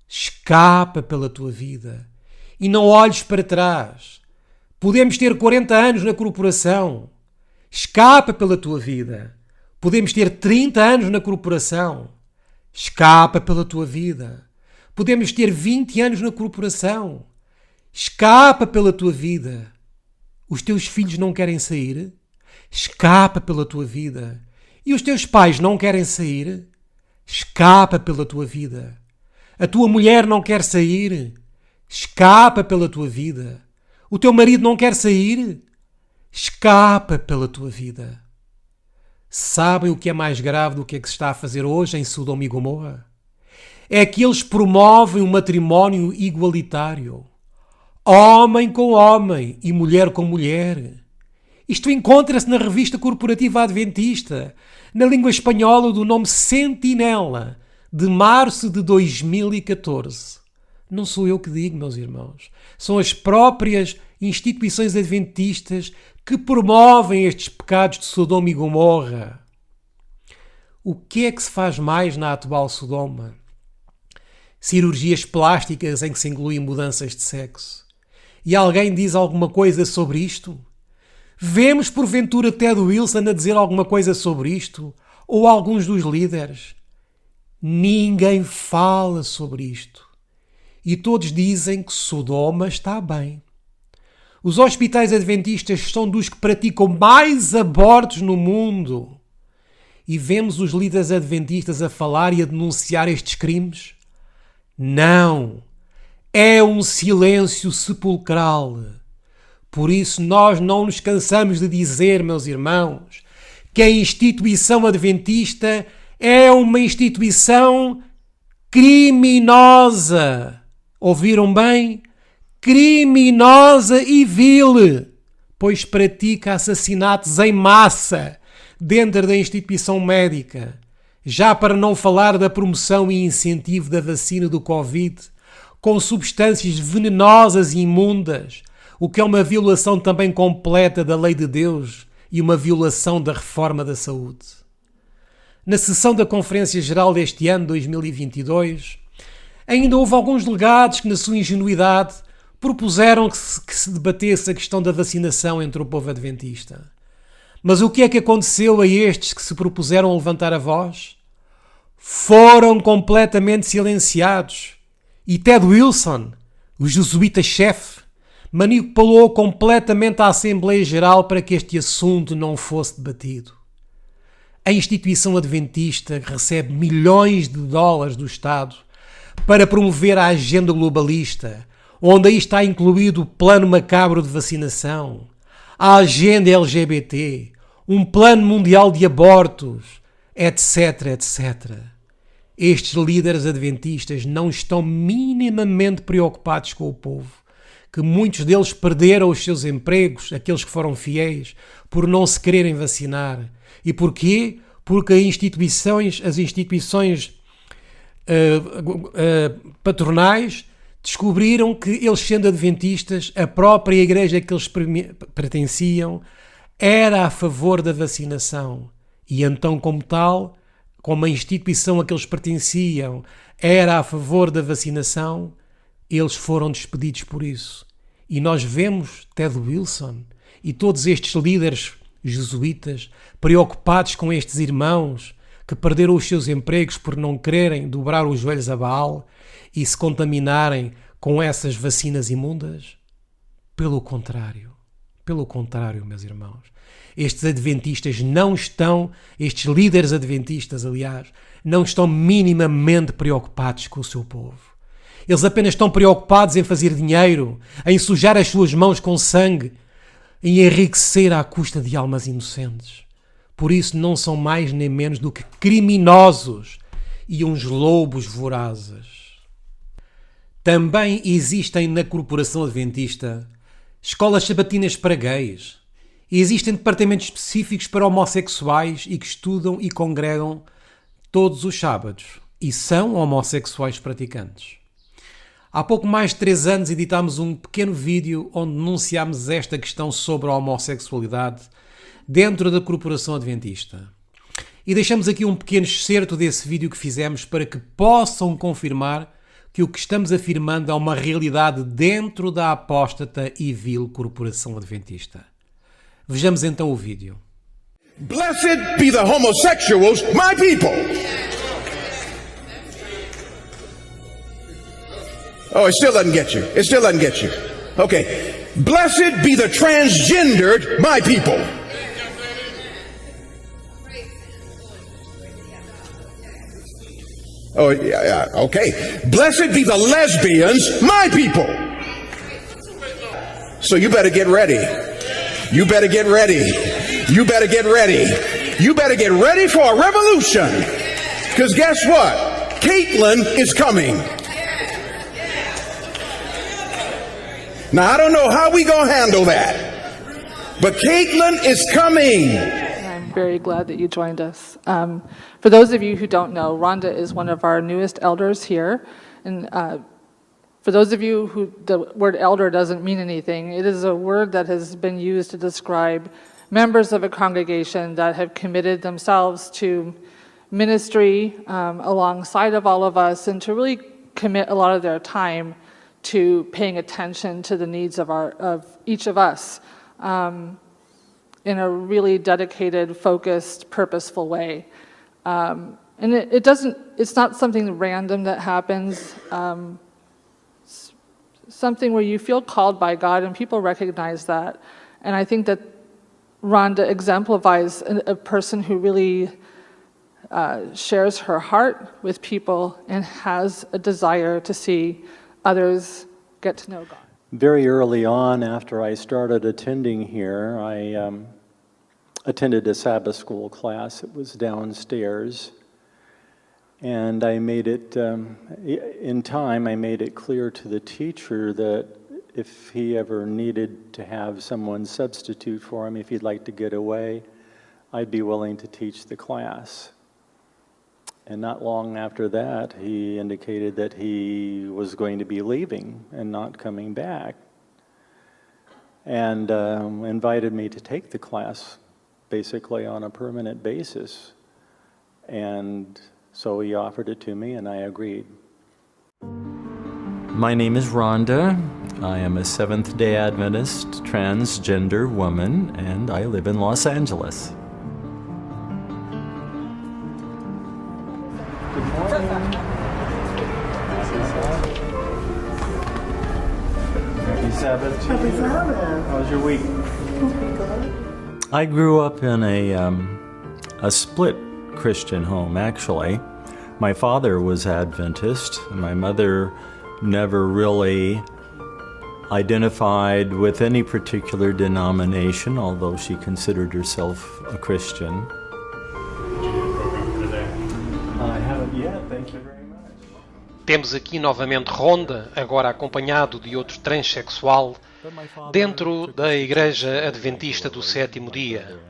Escapa pela tua vida e não olhes para trás. Podemos ter 40 anos na corporação. Escapa pela tua vida. Podemos ter 30 anos na corporação. Escapa pela tua vida. Podemos ter 20 anos na corporação. Escapa pela tua vida. Os teus filhos não querem sair? Escapa pela tua vida. E os teus pais não querem sair? Escapa pela tua vida. A tua mulher não quer sair? Escapa pela tua vida. O teu marido não quer sair? Escapa pela tua vida. Sabem o que é mais grave do que é que se está a fazer hoje em Sodoma e Gomorra? É que eles promovem um matrimónio igualitário. Homem com homem e mulher com mulher. Isto encontra-se na revista corporativa adventista, na língua espanhola do nome Sentinela, de março de 2014. Não sou eu que digo, meus irmãos. São as próprias instituições adventistas que promovem estes pecados de Sodoma e Gomorra. O que é que se faz mais na atual Sodoma? Cirurgias plásticas em que se incluem mudanças de sexo. E alguém diz alguma coisa sobre isto? Vemos porventura Ted Wilson a dizer alguma coisa sobre isto? Ou alguns dos líderes? Ninguém fala sobre isto. E todos dizem que Sodoma está bem. Os hospitais adventistas são dos que praticam mais abortos no mundo. E vemos os líderes adventistas a falar e a denunciar estes crimes? Não. É um silêncio sepulcral. Por isso nós não nos cansamos de dizer, meus irmãos, que a instituição adventista é uma instituição criminosa. Ouviram bem? Criminosa e vil, pois pratica assassinatos em massa dentro da instituição médica. Já para não falar da promoção e incentivo da vacina do Covid, com substâncias venenosas e imundas, o que é uma violação também completa da lei de Deus e uma violação da reforma da saúde. Na sessão da Conferência Geral deste ano, 2022, ainda houve alguns delegados que, na sua ingenuidade, propuseram que se debatesse a questão da vacinação entre o povo adventista. Mas o que é que aconteceu a estes que se propuseram a levantar a voz? Foram completamente silenciados. E Ted Wilson, o jesuíta-chefe, manipulou completamente a Assembleia Geral para que este assunto não fosse debatido. A instituição adventista recebe milhões de dólares do Estado para promover a agenda globalista, onde aí está incluído o plano macabro de vacinação, a agenda LGBT, um plano mundial de abortos, etc, etc. Estes líderes adventistas não estão minimamente preocupados com o povo, que muitos deles perderam os seus empregos, aqueles que foram fiéis, por não se quererem vacinar. E porquê? Porque as instituições patronais descobriram que eles, sendo adventistas, a própria igreja que eles pertenciam era a favor da vacinação. E então, como tal, como a instituição a que eles pertenciam era a favor da vacinação, eles foram despedidos por isso. E nós vemos Ted Wilson e todos estes líderes jesuítas preocupados com estes irmãos que perderam os seus empregos por não quererem dobrar os joelhos a Baal e se contaminarem com essas vacinas imundas? Pelo contrário, meus irmãos. Estes adventistas não estão, estes líderes adventistas, aliás, não estão minimamente preocupados com o seu povo. Eles apenas estão preocupados em fazer dinheiro, em sujar as suas mãos com sangue, em enriquecer à custa de almas inocentes. Por isso não são mais nem menos do que criminosos e uns lobos vorazes. Também existem na Corporação Adventista escolas sabatinas para gays. Existem departamentos específicos para homossexuais e que estudam e congregam todos os sábados. E são homossexuais praticantes. Há pouco mais de 3 anos editámos um pequeno vídeo onde denunciámos esta questão sobre a homossexualidade dentro da Corporação Adventista. E deixamos aqui um pequeno excerto desse vídeo que fizemos para que possam confirmar que o que estamos afirmando é uma realidade dentro da apóstata e vil Corporação Adventista. Vejamos então o vídeo. Blessed be the homosexuals, my people. Oh, it still doesn't get you. It still doesn't get you. Okay. Blessed be the transgendered, my people. Oh, yeah, okay. Blessed be the lesbians, my people. So you better get ready. You better get ready. You better get ready. You better get ready for a revolution. Because guess what? Caitlin is coming. Now, I don't know how we gonna handle that, but Caitlin is coming. I'm very glad that you joined us. For those of you who don't know, Rhonda is one of our newest elders here. And for those of you who the word elder doesn't mean anything, it is a word that has been used to describe members of a congregation that have committed themselves to ministry alongside of all of us and to really commit a lot of their time to paying attention to the needs of each of us in a really dedicated, focused, purposeful way. And it's not something random that happens, something where you feel called by God and people recognize that. And I think that Rhonda exemplifies a person who really shares her heart with people and has a desire to see others get to know God. Very early on, after I started attending here, I attended a Sabbath school class. It was downstairs. And I made it, in time, I made it clear to the teacher that if he ever needed to have someone substitute for him, if he'd like to get away, I'd be willing to teach the class. And not long after that, he indicated that he was going to be leaving and not coming back, and invited me to take the class basically on a permanent basis. And so he offered it to me, and I agreed. My name is Rhonda. I am a Seventh-day Adventist transgender woman, and I live in Los Angeles. Happy Sabbath to you. How was your week? I grew up in a split Christian home, actually. My father was Adventist, and my mother never really identified with any particular denomination, although she considered herself a Christian. I haven't yet, thank you very much. Temos aqui novamente Rhonda, agora acompanhado de outro transexual, dentro da Igreja Adventista do Sétimo Dia.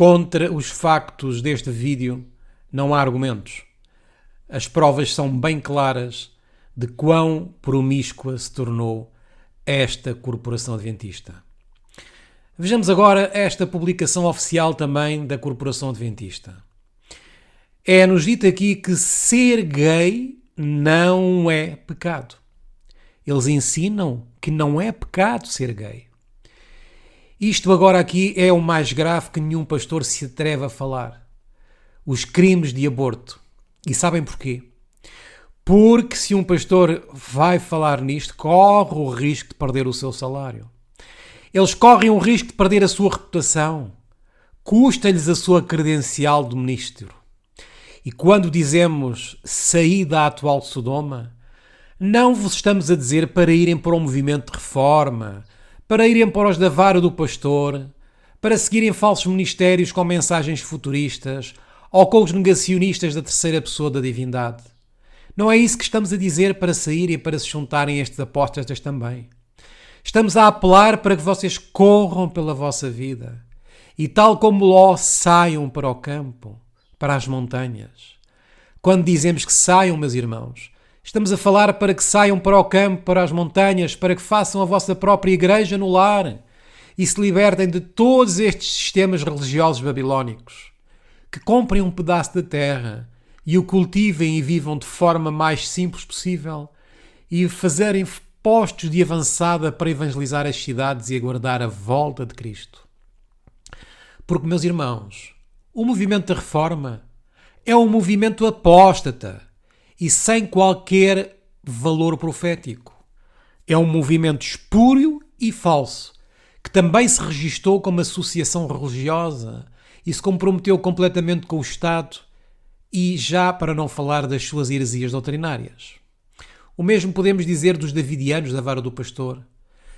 Contra os factos deste vídeo não há argumentos. As provas são bem claras de quão promíscua se tornou esta Corporação Adventista. Vejamos agora esta publicação oficial também da Corporação Adventista. É-nos dito aqui que ser gay não é pecado. Eles ensinam que não é pecado ser gay. Isto agora aqui é o mais grave que nenhum pastor se atreve a falar. Os crimes de aborto. E sabem porquê? Porque se um pastor vai falar nisto, corre o risco de perder o seu salário. Eles correm o risco de perder a sua reputação. Custa-lhes a sua credencial de ministro. E quando dizemos sair da atual Sodoma, não vos estamos a dizer para irem para o movimento de reforma, para irem para os da vara do pastor, para seguirem falsos ministérios com mensagens futuristas ou com os negacionistas da terceira pessoa da divindade. Não é isso que estamos a dizer para saírem e para se juntarem a estes apóstatas também. Estamos a apelar para que vocês corram pela vossa vida e, tal como Ló, saiam para o campo, para as montanhas. Quando dizemos que saiam, meus irmãos, estamos a falar para que saiam para o campo, para as montanhas, para que façam a vossa própria igreja no lar e se libertem de todos estes sistemas religiosos babilónicos. Que comprem um pedaço de terra e o cultivem e vivam de forma mais simples possível e fazerem postos de avançada para evangelizar as cidades e aguardar a volta de Cristo. Porque, meus irmãos, o movimento da reforma é um movimento apóstata e sem qualquer valor profético. É um movimento espúrio e falso, que também se registou como associação religiosa e se comprometeu completamente com o Estado, e já para não falar das suas heresias doutrinárias. O mesmo podemos dizer dos davidianos da vara do pastor,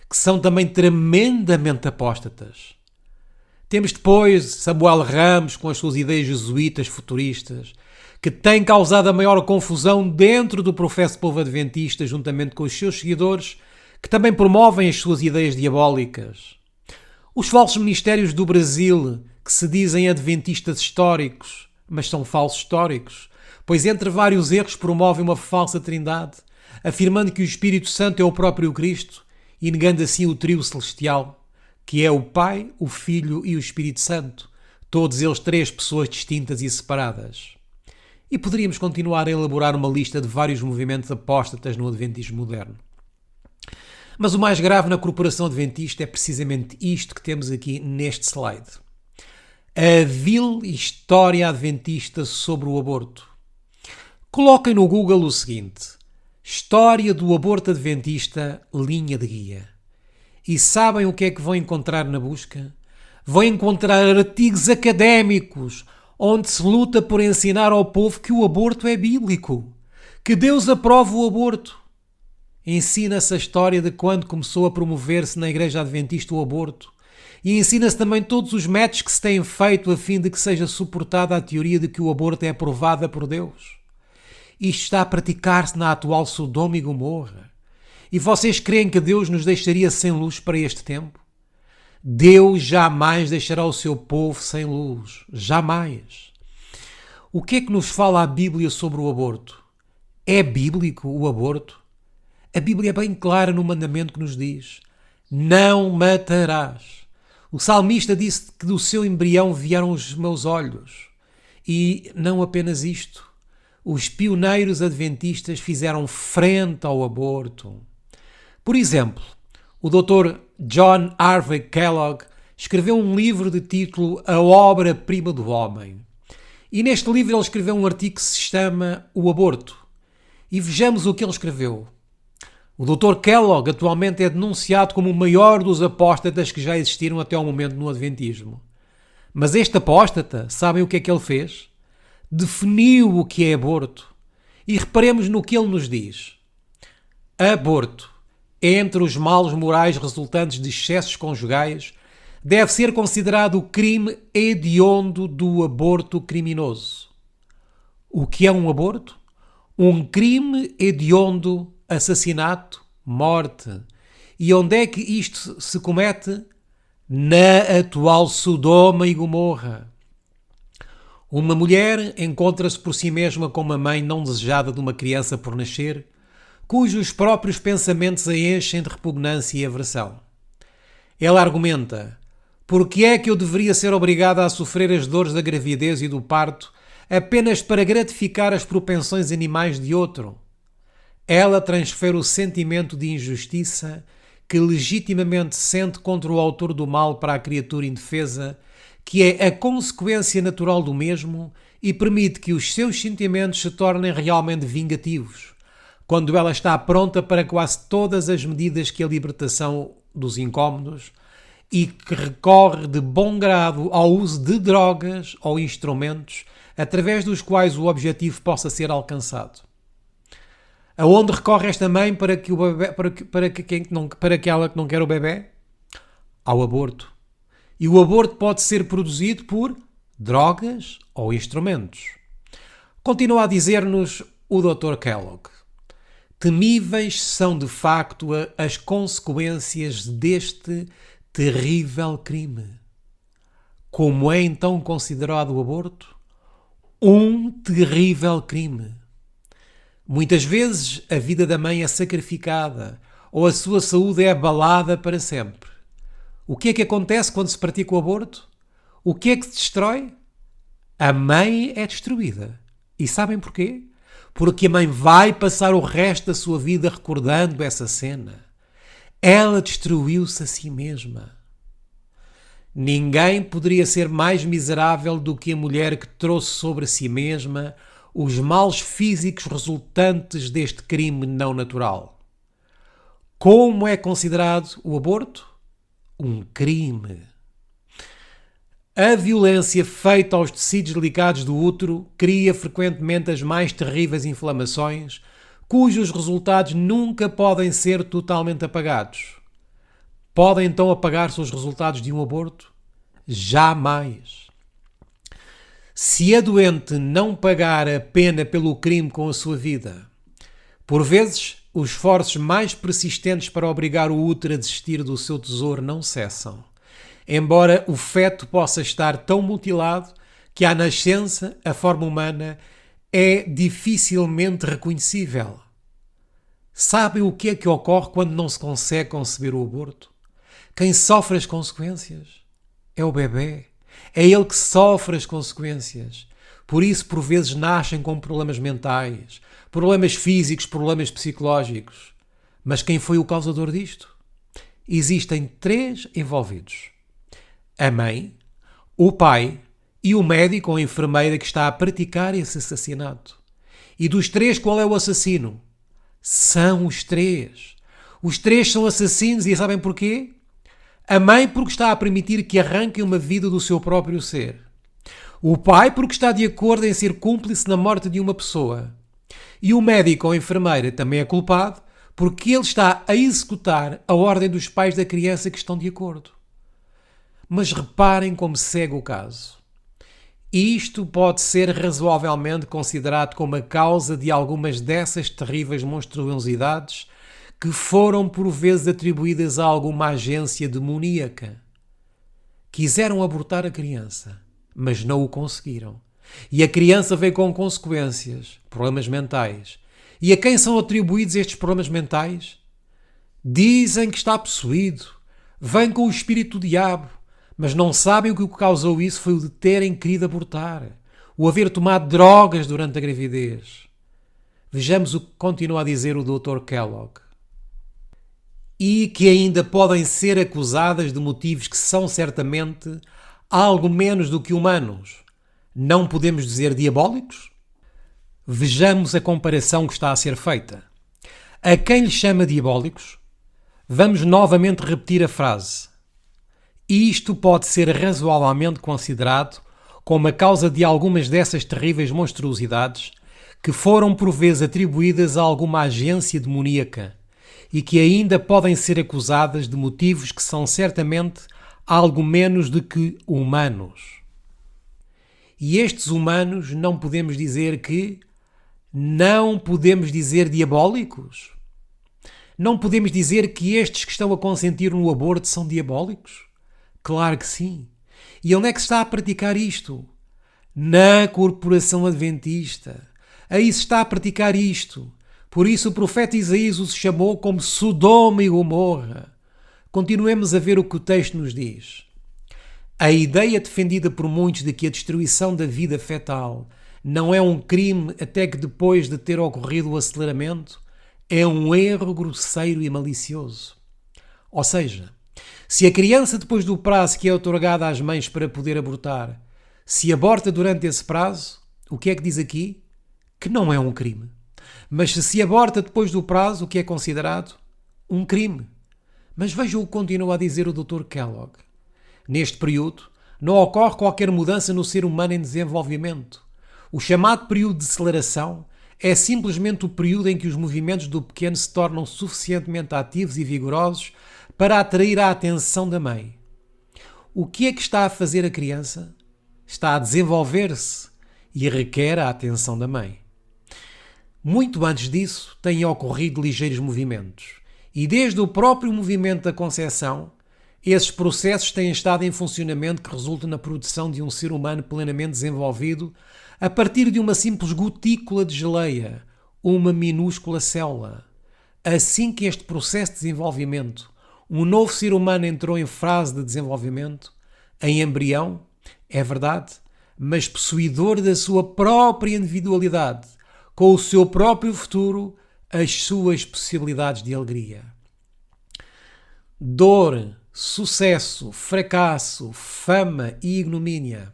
que são também tremendamente apóstatas. Temos depois Samuel Ramos com as suas ideias jesuítas futuristas, que têm causado a maior confusão dentro do professo povo adventista, juntamente com os seus seguidores, que também promovem as suas ideias diabólicas. Os falsos ministérios do Brasil, que se dizem adventistas históricos, mas são falsos históricos, pois entre vários erros promovem uma falsa trindade, afirmando que o Espírito Santo é o próprio Cristo e negando assim o trio celestial, que é o Pai, o Filho e o Espírito Santo, todos eles três pessoas distintas e separadas. E poderíamos continuar a elaborar uma lista de vários movimentos apóstatas no Adventismo moderno. Mas o mais grave na Corporação Adventista é precisamente isto que temos aqui neste slide. A vil história adventista sobre o aborto. Coloquem no Google o seguinte: História do aborto adventista, linha de guia. E sabem o que é que vão encontrar na busca? Vão encontrar artigos académicos onde se luta por ensinar ao povo que o aborto é bíblico, que Deus aprova o aborto. Ensina-se a história de quando começou a promover-se na Igreja Adventista o aborto. E ensina-se também todos os métodos que se têm feito a fim de que seja suportada a teoria de que o aborto é aprovada por Deus. Isto está a praticar-se na atual Sodoma e Gomorra. E vocês creem que Deus nos deixaria sem luz para este tempo? Deus jamais deixará o seu povo sem luz. Jamais. O que é que nos fala a Bíblia sobre o aborto? É bíblico o aborto? A Bíblia é bem clara no mandamento que nos diz: não matarás. O salmista disse que do seu embrião vieram os meus olhos. E não apenas isto. Os pioneiros adventistas fizeram frente ao aborto. Por exemplo, o Dr. John Harvey Kellogg escreveu um livro de título A Obra-Prima do Homem. E neste livro ele escreveu um artigo que se chama O Aborto. E vejamos o que ele escreveu. O Dr. Kellogg atualmente é denunciado como o maior dos apóstatas que já existiram até ao momento no Adventismo. Mas este apóstata, sabem o que é que ele fez? Definiu o que é aborto. E reparemos no que ele nos diz. Aborto, entre os males morais resultantes de excessos conjugais, deve ser considerado o crime hediondo do aborto criminoso. O que é um aborto? Um crime hediondo, assassinato, morte. E onde é que isto se comete? Na atual Sodoma e Gomorra. Uma mulher encontra-se por si mesma como a mãe não desejada de uma criança por nascer, cujos próprios pensamentos a enchem de repugnância e aversão. Ela argumenta: por que é que eu deveria ser obrigada a sofrer as dores da gravidez e do parto apenas para gratificar as propensões animais de outro? Ela transfere o sentimento de injustiça que legitimamente sente contra o autor do mal para a criatura indefesa, que é a consequência natural do mesmo, e permite que os seus sentimentos se tornem realmente vingativos, quando ela está pronta para quase todas as medidas que a libertação dos incômodos e que recorre de bom grado ao uso de drogas ou instrumentos através dos quais o objetivo possa ser alcançado. Aonde recorre esta mãe para que ela que não quer o bebê? Ao aborto. E o aborto pode ser produzido por drogas ou instrumentos. Continua a dizer-nos o Dr. Kellogg: temíveis são de facto as consequências deste terrível crime. Como é então considerado o aborto? Um terrível crime. Muitas vezes a vida da mãe é sacrificada ou a sua saúde é abalada para sempre. O que é que acontece quando se pratica o aborto? O que é que se destrói? A mãe é destruída. E sabem porquê? Porque a mãe vai passar o resto da sua vida recordando essa cena. Ela destruiu-se a si mesma. Ninguém poderia ser mais miserável do que a mulher que trouxe sobre si mesma os males físicos resultantes deste crime não natural. Como é considerado o aborto? Um crime. A violência feita aos tecidos delicados do útero cria frequentemente as mais terríveis inflamações, cujos resultados nunca podem ser totalmente apagados. Podem então apagar-se os resultados de um aborto? Jamais. Se a doente não pagar a pena pelo crime com a sua vida, por vezes os esforços mais persistentes para obrigar o útero a desistir do seu tesouro não cessam, embora o feto possa estar tão mutilado que à nascença a forma humana é dificilmente reconhecível. Sabem o que é que ocorre quando não se consegue conceber o aborto? Quem sofre as consequências é o bebê. É ele que sofre as consequências. Por isso, por vezes, nascem com problemas mentais, problemas físicos, problemas psicológicos. Mas quem foi o causador disto? Existem 3 envolvidos: a mãe, o pai e o médico ou a enfermeira que está a praticar esse assassinato. E dos 3, qual é o assassino? São os 3. Os 3 são assassinos e sabem porquê? A mãe porque está a permitir que arranquem uma vida do seu próprio ser. O pai porque está de acordo em ser cúmplice na morte de uma pessoa. E o médico ou a enfermeira também é culpado porque ele está a executar a ordem dos pais da criança que estão de acordo. Mas reparem como segue o caso. Isto pode ser razoavelmente considerado como a causa de algumas dessas terríveis monstruosidades que foram por vezes atribuídas a alguma agência demoníaca. Quiseram abortar a criança, mas não o conseguiram. E a criança veio com consequências, problemas mentais. E a quem são atribuídos estes problemas mentais? Dizem que está possuído, vem com o espírito do diabo, mas não sabem que o que causou isso foi o de terem querido abortar, o haver tomado drogas durante a gravidez. Vejamos o que continua a dizer o Dr. Kellogg. E que ainda podem ser acusadas de motivos que são certamente algo menos do que humanos. Não podemos dizer diabólicos? Vejamos a comparação que está a ser feita. A quem lhe chama diabólicos, vamos novamente repetir a frase. Isto pode ser razoavelmente considerado como a causa de algumas dessas terríveis monstruosidades que foram por vezes atribuídas a alguma agência demoníaca e que ainda podem ser acusadas de motivos que são certamente algo menos do que humanos. E estes humanos não podemos dizer diabólicos? Não podemos dizer que estes que estão a consentir no aborto são diabólicos? Claro que sim. E onde é que se está a praticar isto? Na corporação adventista. Aí se está a praticar isto. Por isso o profeta Isaías os chamou como Sodoma e Gomorra. Continuemos a ver o que o texto nos diz. A ideia defendida por muitos de que a destruição da vida fetal não é um crime até que depois de ter ocorrido o aceleramento é um erro grosseiro e malicioso. Ou seja, se a criança depois do prazo que é otorgado às mães para poder abortar, se aborta durante esse prazo, o que é que diz aqui? Que não é um crime. Mas se aborta depois do prazo, o que é considerado? Um crime. Mas veja o que continua a dizer o Dr. Kellogg. Neste período, não ocorre qualquer mudança no ser humano em desenvolvimento. O chamado período de aceleração é simplesmente o período em que os movimentos do pequeno se tornam suficientemente ativos e vigorosos para atrair a atenção da mãe. O que é que está a fazer a criança? Está a desenvolver-se e requer a atenção da mãe. Muito antes disso, têm ocorrido ligeiros movimentos. E desde o próprio movimento da concepção, esses processos têm estado em funcionamento que resulta na produção de um ser humano plenamente desenvolvido a partir de uma simples gotícula de geleia, uma minúscula célula. Assim que este processo de desenvolvimento, um novo ser humano entrou em fase de desenvolvimento, em embrião, é verdade, mas possuidor da sua própria individualidade, com o seu próprio futuro, as suas possibilidades de alegria. Dor, sucesso, fracasso, fama e ignomínia.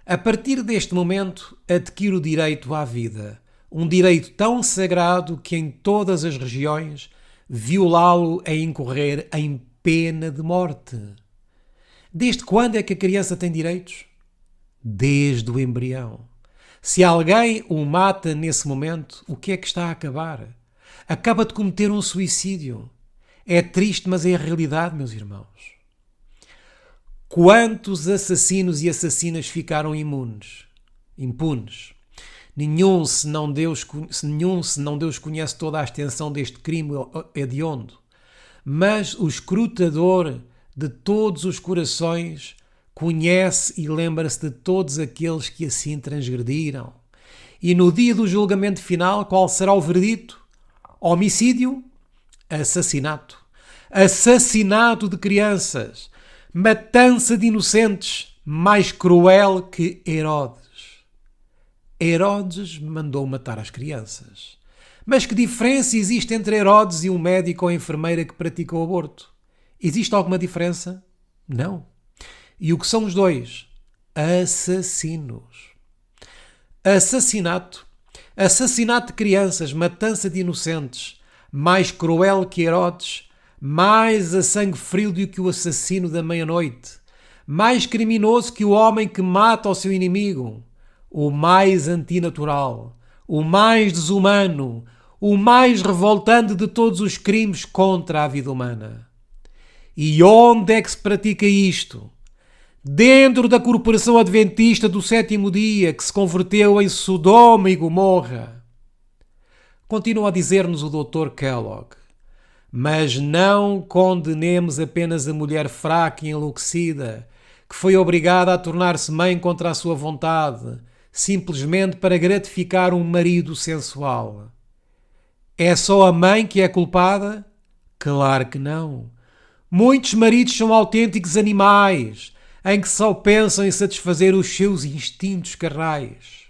A partir deste momento, adquire o direito à vida, um direito tão sagrado que em todas as regiões violá-lo é incorrer em pena de morte. Desde quando é que a criança tem direitos? Desde o embrião. Se alguém o mata nesse momento, o que é que está a acabar? Acaba de cometer um suicídio. É triste, mas é a realidade, meus irmãos. Quantos assassinos e assassinas ficaram impunes? Nenhum, senão Deus conhece toda a extensão deste crime hediondo. Mas o escrutador de todos os corações conhece e lembra-se de todos aqueles que assim transgrediram. E no dia do julgamento final, qual será o veredito? Homicídio? Assassinato. Assassinato de crianças. Matança de inocentes. Mais cruel que Herodes. Herodes mandou matar as crianças. Mas que diferença existe entre Herodes e um médico ou enfermeira que pratica o aborto? Existe alguma diferença? Não. E o que são os dois? Assassinos. Assassinato de crianças, matança de inocentes, mais cruel que Herodes, mais a sangue frio do que o assassino da meia-noite, mais criminoso que o homem que mata o seu inimigo, o mais antinatural, o mais desumano, o mais revoltante de todos os crimes contra a vida humana. E onde é que se pratica isto? Dentro da corporação adventista do sétimo dia, que se converteu em Sodoma e Gomorra. Continua a dizer-nos o Dr. Kellogg. Mas não condenemos apenas a mulher fraca e enlouquecida, que foi obrigada a tornar-se mãe contra a sua vontade, simplesmente para gratificar um marido sensual. É só a mãe que é culpada? Claro que não. Muitos maridos são autênticos animais, em que só pensam em satisfazer os seus instintos carnais.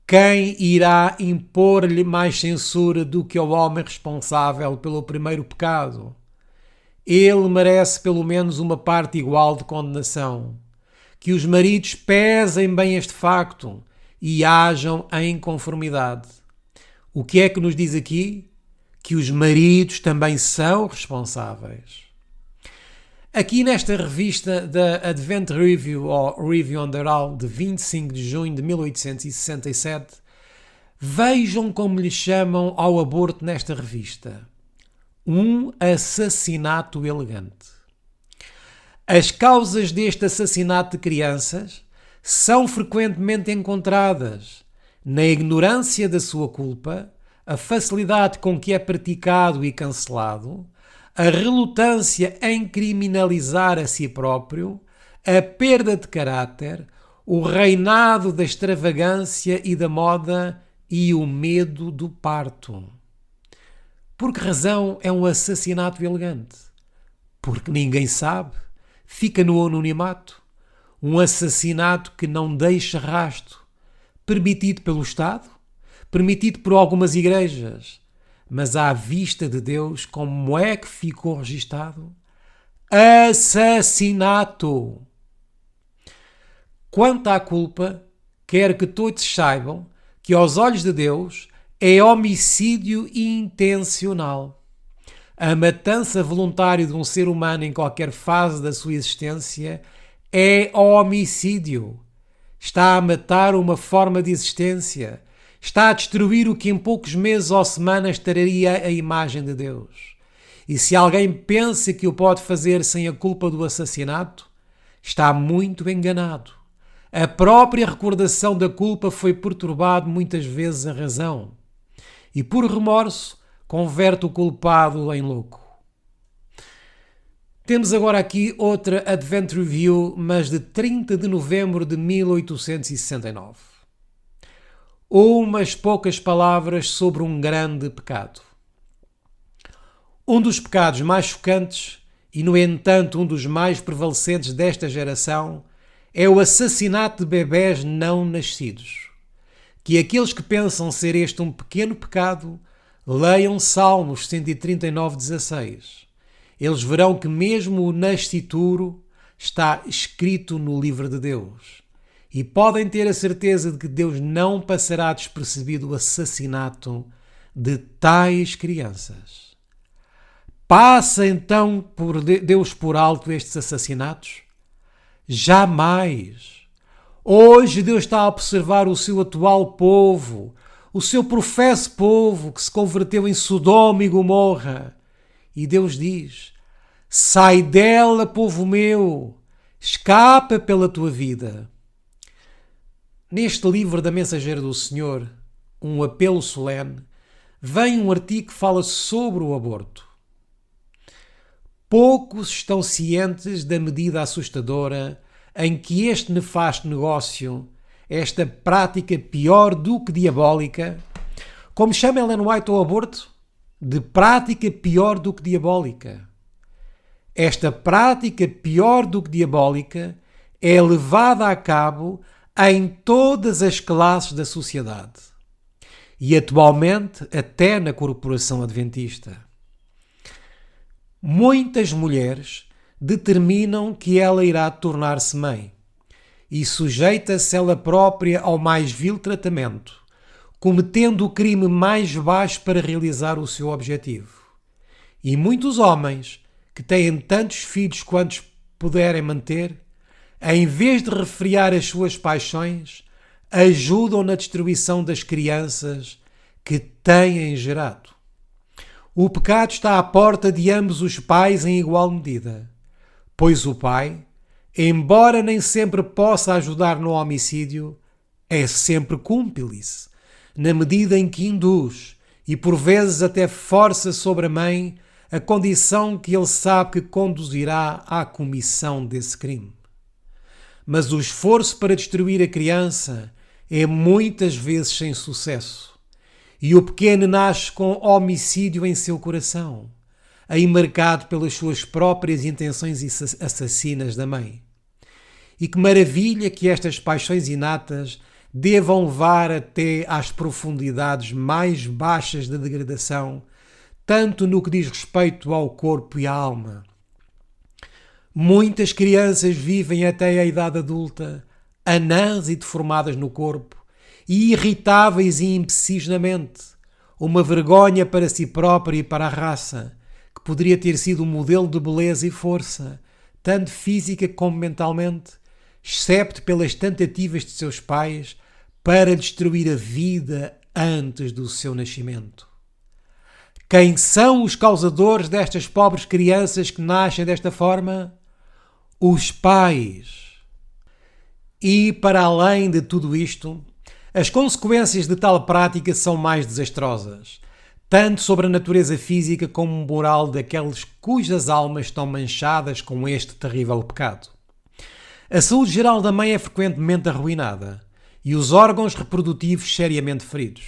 Quem irá impor-lhe mais censura do que o homem responsável pelo primeiro pecado? Ele merece pelo menos uma parte igual de condenação. Que os maridos pesem bem este facto e hajam em conformidade. O que é que nos diz aqui? Que os maridos também são responsáveis. Aqui nesta revista da Advent Review, ou Review on the Raw, de 25 de junho de 1867, vejam como lhe chamam ao aborto nesta revista. Um assassinato elegante. As causas deste assassinato de crianças são frequentemente encontradas na ignorância da sua culpa, a facilidade com que é praticado e cancelado, a relutância em criminalizar a si próprio, a perda de caráter, o reinado da extravagância e da moda e o medo do parto. Por que razão é um assassinato elegante? Porque ninguém sabe, fica no anonimato. Um assassinato que não deixa rastro, permitido pelo Estado, permitido por algumas igrejas, mas à vista de Deus, como é que ficou registado? Assassinato! Quanto à culpa, quero que todos saibam que aos olhos de Deus é homicídio intencional. A matança voluntária de um ser humano em qualquer fase da sua existência é homicídio. Está a matar uma forma de existência. Está a destruir o que em poucos meses ou semanas traria a imagem de Deus. E se alguém pensa que o pode fazer sem a culpa do assassinato, está muito enganado. A própria recordação da culpa foi perturbado muitas vezes a razão. E por remorso, converte o culpado em louco. Temos agora aqui outra Advent Review, mas de 30 de novembro de 1869. Umas poucas palavras sobre um grande pecado. Um dos pecados mais chocantes e, no entanto, um dos mais prevalecentes desta geração é o assassinato de bebés não nascidos. Que aqueles que pensam ser este um pequeno pecado leiam Salmos 139:16. Eles verão que mesmo o nascituro está escrito no livro de Deus. E podem ter a certeza de que Deus não passará despercebido o assassinato de tais crianças. Passa então por Deus por alto estes assassinatos? Jamais! Hoje Deus está a observar o seu atual povo, o seu professo povo que se converteu em Sodoma e Gomorra. E Deus diz: sai dela, povo meu, escapa pela tua vida. Neste livro da Mensageira do Senhor, um apelo solene, vem um artigo que fala sobre o aborto. Poucos estão cientes da medida assustadora em que este nefasto negócio, esta prática pior do que diabólica, como chama Ellen White ao aborto, de prática pior do que diabólica. Esta prática pior do que diabólica é levada a cabo em todas as classes da sociedade e atualmente até na corporação adventista. Muitas mulheres determinam que ela irá tornar-se mãe e sujeita-se ela própria ao mais vil tratamento, cometendo o crime mais baixo para realizar o seu objetivo. E muitos homens, que têm tantos filhos quantos puderem manter, em vez de refrear as suas paixões, ajudam na destruição das crianças que têm gerado. O pecado está à porta de ambos os pais em igual medida, pois o pai, embora nem sempre possa ajudar no homicídio, é sempre cúmplice, na medida em que induz e por vezes até força sobre a mãe a condição que ele sabe que conduzirá à comissão desse crime. Mas o esforço para destruir a criança é muitas vezes sem sucesso, e o pequeno nasce com homicídio em seu coração, aí marcado pelas suas próprias intenções assassinas da mãe. E que maravilha que estas paixões inatas devam levar até às profundidades mais baixas da degradação, tanto no que diz respeito ao corpo e à alma. Muitas crianças vivem até a idade adulta, anãs e deformadas no corpo, e irritáveis e imbecis na mente, uma vergonha para si própria e para a raça, que poderia ter sido um modelo de beleza e força, tanto física como mentalmente, excepto pelas tentativas de seus pais para destruir a vida antes do seu nascimento. Quem são os causadores destas pobres crianças que nascem desta forma? Os pais. E, para além de tudo isto, as consequências de tal prática são mais desastrosas, tanto sobre a natureza física como moral daqueles cujas almas estão manchadas com este terrível pecado. A saúde geral da mãe é frequentemente arruinada e os órgãos reprodutivos seriamente feridos.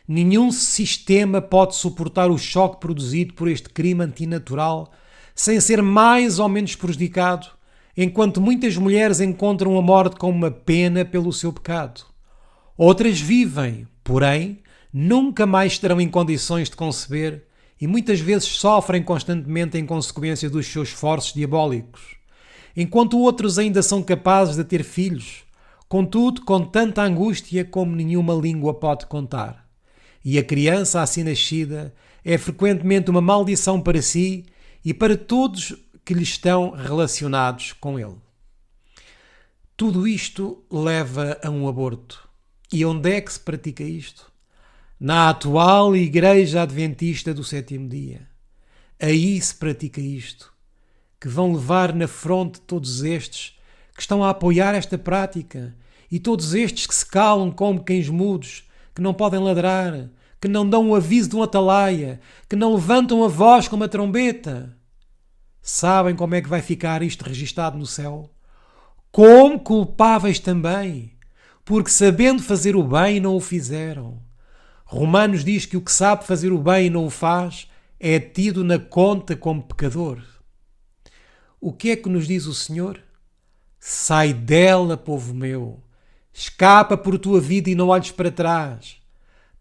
Nenhum sistema pode suportar o choque produzido por este crime antinatural sem ser mais ou menos prejudicado, enquanto muitas mulheres encontram a morte como uma pena pelo seu pecado. Outras vivem, porém, nunca mais estarão em condições de conceber e muitas vezes sofrem constantemente em consequência dos seus esforços diabólicos, enquanto outros ainda são capazes de ter filhos, contudo com tanta angústia como nenhuma língua pode contar. E a criança assim nascida é frequentemente uma maldição para si e para todos que lhe estão relacionados com ele. Tudo isto leva a um aborto. E onde é que se pratica isto? Na atual Igreja Adventista do Sétimo Dia. Aí se pratica isto, que vão levar na fronte todos estes que estão a apoiar esta prática e todos estes que se calam como cães mudos, que não podem ladrar, que não dão o aviso de um atalaia, que não levantam a voz com uma trombeta. Sabem como é que vai ficar isto registado no céu? Como culpáveis também, porque sabendo fazer o bem não o fizeram. Romanos diz que o que sabe fazer o bem e não o faz é tido na conta como pecador. O que é que nos diz o Senhor? Sai dela, povo meu, escapa por tua vida e não olhes para trás.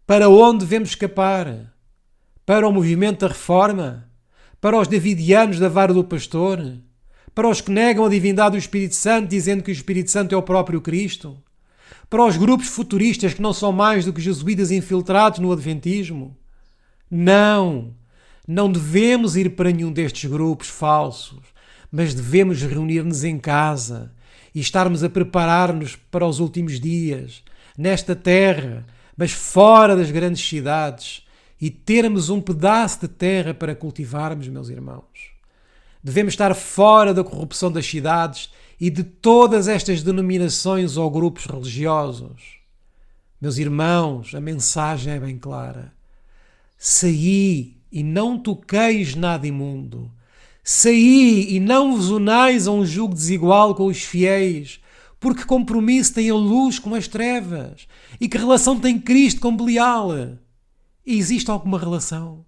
Para onde devemos escapar? Para o movimento da reforma? Para os davidianos da vara do pastor? Para os que negam a divindade do Espírito Santo, dizendo que o Espírito Santo é o próprio Cristo? Para os grupos futuristas que não são mais do que jesuítas infiltrados no Adventismo? Não devemos ir para nenhum destes grupos falsos, mas devemos reunir-nos em casa e estarmos a preparar-nos para os últimos dias, nesta terra, mas fora das grandes cidades, e termos um pedaço de terra para cultivarmos, meus irmãos. Devemos estar fora da corrupção das cidades e de todas estas denominações ou grupos religiosos. Meus irmãos, a mensagem é bem clara. Saí e não toqueis nada imundo. Saí e não vos unais a um jugo desigual com os fiéis, porque compromisso tem a luz com as trevas, e que relação tem Cristo com Belial? Existe alguma relação?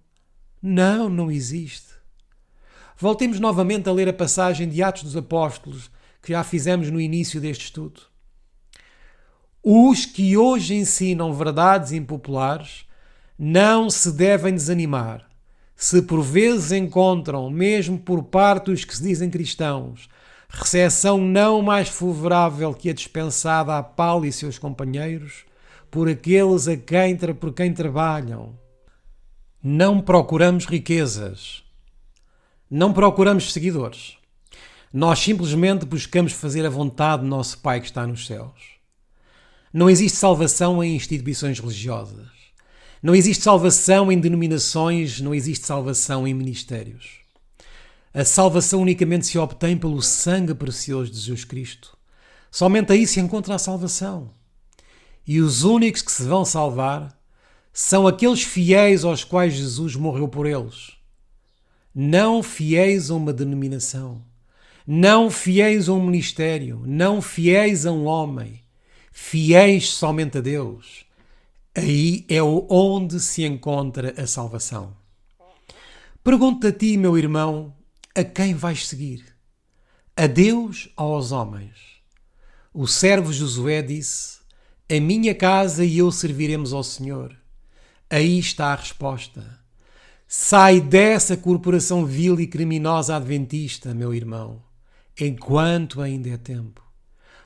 Não existe. Voltemos novamente a ler a passagem de Atos dos Apóstolos, que já fizemos no início deste estudo. Os que hoje ensinam verdades impopulares não se devem desanimar, se por vezes encontram, mesmo por parte dos que se dizem cristãos, recepção não mais favorável que a dispensada a Paulo e seus companheiros, por aqueles por quem trabalham. Não procuramos riquezas, não procuramos seguidores. Nós simplesmente buscamos fazer a vontade do nosso Pai que está nos céus. Não existe salvação em instituições religiosas. Não existe salvação em denominações, não existe salvação em ministérios. A salvação unicamente se obtém pelo sangue precioso de Jesus Cristo. Somente aí se encontra a salvação. E os únicos que se vão salvar são aqueles fiéis aos quais Jesus morreu por eles. Não fiéis a uma denominação, não fiéis a um ministério, não fiéis a um homem, fiéis somente a Deus. Aí é onde se encontra a salvação. Pergunto a ti, meu irmão, a quem vais seguir? A Deus ou aos homens? O servo Josué disse: a minha casa e eu serviremos ao Senhor. Aí está a resposta. Sai dessa corporação vil e criminosa adventista, meu irmão, enquanto ainda é tempo.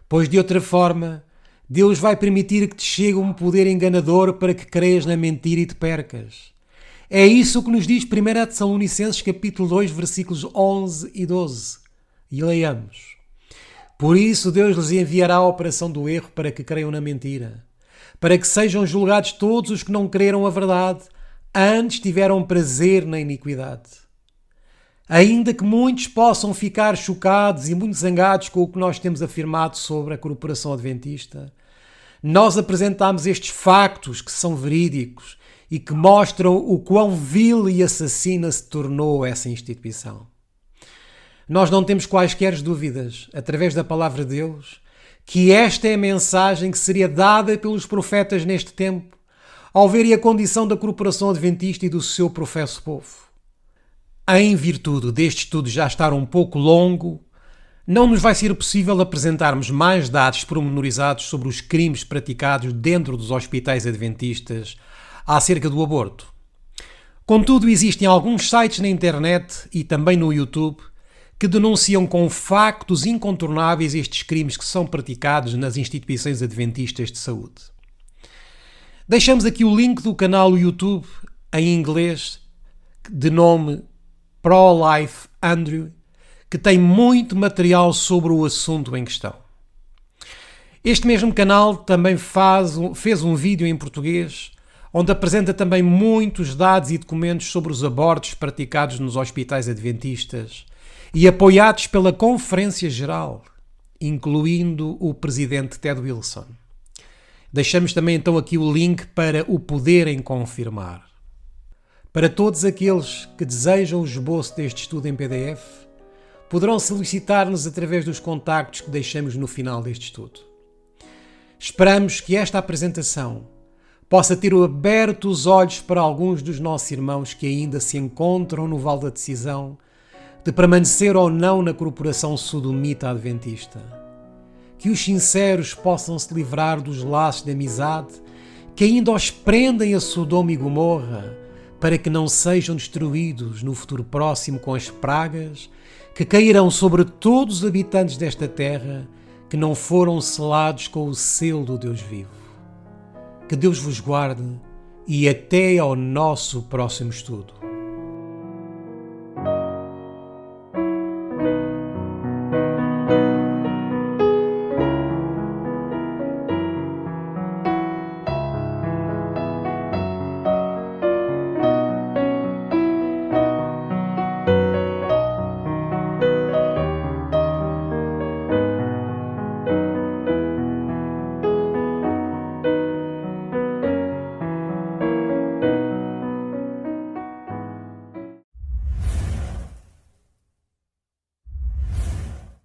Pois de outra forma, Deus vai permitir que te chegue um poder enganador para que creias na mentira e te percas. É isso que nos diz 1 Tessalonicenses capítulo 2, versículos 11 e 12. E leiamos. Por isso Deus lhes enviará a operação do erro para que creiam na mentira, para que sejam julgados todos os que não creram a verdade, antes tiveram prazer na iniquidade. Ainda que muitos possam ficar chocados e muito zangados com o que nós temos afirmado sobre a corporação adventista, nós apresentamos estes factos que são verídicos e que mostram o quão vil e assassina se tornou essa instituição. Nós não temos quaisquer dúvidas, através da palavra de Deus, que esta é a mensagem que seria dada pelos profetas neste tempo, ao verem a condição da corporação adventista e do seu professo povo. Em virtude deste estudo já estar um pouco longo, não nos vai ser possível apresentarmos mais dados pormenorizados sobre os crimes praticados dentro dos hospitais adventistas acerca do aborto. Contudo, existem alguns sites na internet e também no YouTube que denunciam com factos incontornáveis estes crimes que são praticados nas instituições adventistas de saúde. Deixamos aqui o link do canal do YouTube em inglês de nome Pro-Life Andrew, que tem muito material sobre o assunto em questão. Este mesmo canal também fez um vídeo em português onde apresenta também muitos dados e documentos sobre os abortos praticados nos hospitais adventistas e apoiados pela Conferência Geral, incluindo o presidente Ted Wilson. Deixamos também então aqui o link para o poderem confirmar. Para todos aqueles que desejam o esboço deste estudo em PDF, poderão solicitar-nos através dos contactos que deixamos no final deste estudo. Esperamos que esta apresentação possa ter aberto os olhos para alguns dos nossos irmãos que ainda se encontram no vale da decisão de permanecer ou não na corporação sodomita adventista. Que os sinceros possam se livrar dos laços de amizade que ainda os prendem a Sodoma e Gomorra, para que não sejam destruídos no futuro próximo com as pragas que cairão sobre todos os habitantes desta terra que não foram selados com o selo do Deus vivo. Que Deus vos guarde e até ao nosso próximo estudo.